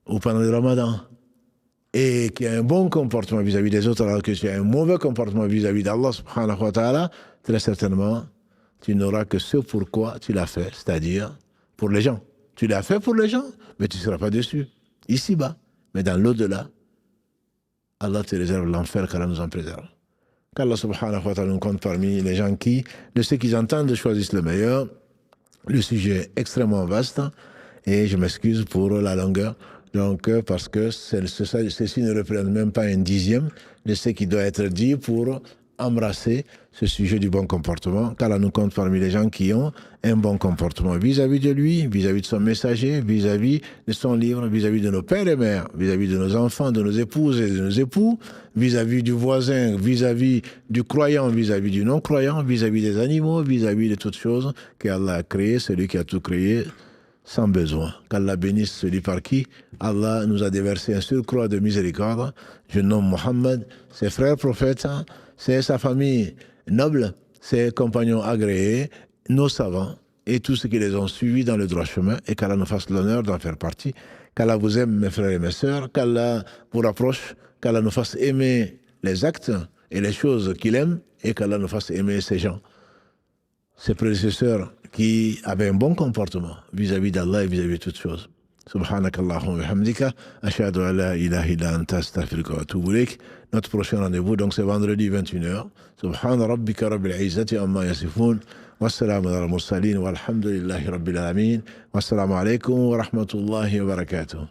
ou pendant le ramadan, et qui a un bon comportement vis-à-vis des autres, alors que tu as un mauvais comportement vis-à-vis d'Allah subhanahu wa ta'ala, très certainement, tu n'auras que ce pourquoi tu l'as fait, c'est-à-dire pour les gens. Tu l'as fait pour les gens, mais tu ne seras pas déçu, ici-bas. Mais dans l'au-delà, Allah te réserve l'enfer, qu'Allah nous en préserve. Qu'Allah subhanahu wa ta'ala nous compte parmi les gens qui, de ceux qui entendent, choisissent le meilleur. Le sujet est extrêmement vaste et je m'excuse pour la longueur. Donc, parce que ceci ne représente même pas un dixième de ce qui doit être dit pour embrasser ce sujet du bon comportement, qu'Allah nous compte parmi les gens qui ont un bon comportement vis-à-vis de lui, vis-à-vis de son messager, vis-à-vis de son livre, vis-à-vis de nos pères et mères, vis-à-vis de nos enfants, de nos épouses et de nos époux, vis-à-vis du voisin, vis-à-vis du croyant, vis-à-vis du non-croyant, vis-à-vis des animaux, vis-à-vis de toutes choses qu'Allah a créées, celui qui a tout créé sans besoin. Qu'Allah bénisse celui par qui Allah nous a déversé un surcroît de miséricorde. Je nomme Mohammed, ses frères prophètes, c'est sa famille noble, ses compagnons agréés, nos savants et tous ceux qui les ont suivis dans le droit chemin, et qu'Allah nous fasse l'honneur d'en faire partie. Qu'Allah vous aime, mes frères et mes sœurs, qu'Allah vous rapproche, qu'Allah nous fasse aimer les actes et les choses qu'il aime, et qu'Allah nous fasse aimer ces gens, ses prédécesseurs qui avaient un bon comportement vis-à-vis d'Allah et vis-à-vis de toutes choses. Subhanakallahumma wa bihamdika, ashhadu an la ilaha illa anta astaghfiruka wa atubu ilayk. Notre prochain rendez-vous, donc c'est vendredi 21h. Subhana rabbika rabbil izzati amma yasifun. Wassalamu ala al-mursalin walhamdulillahi rabbil alamin. Wassalamu alaikum wa rahmatullahi wa barakatuh.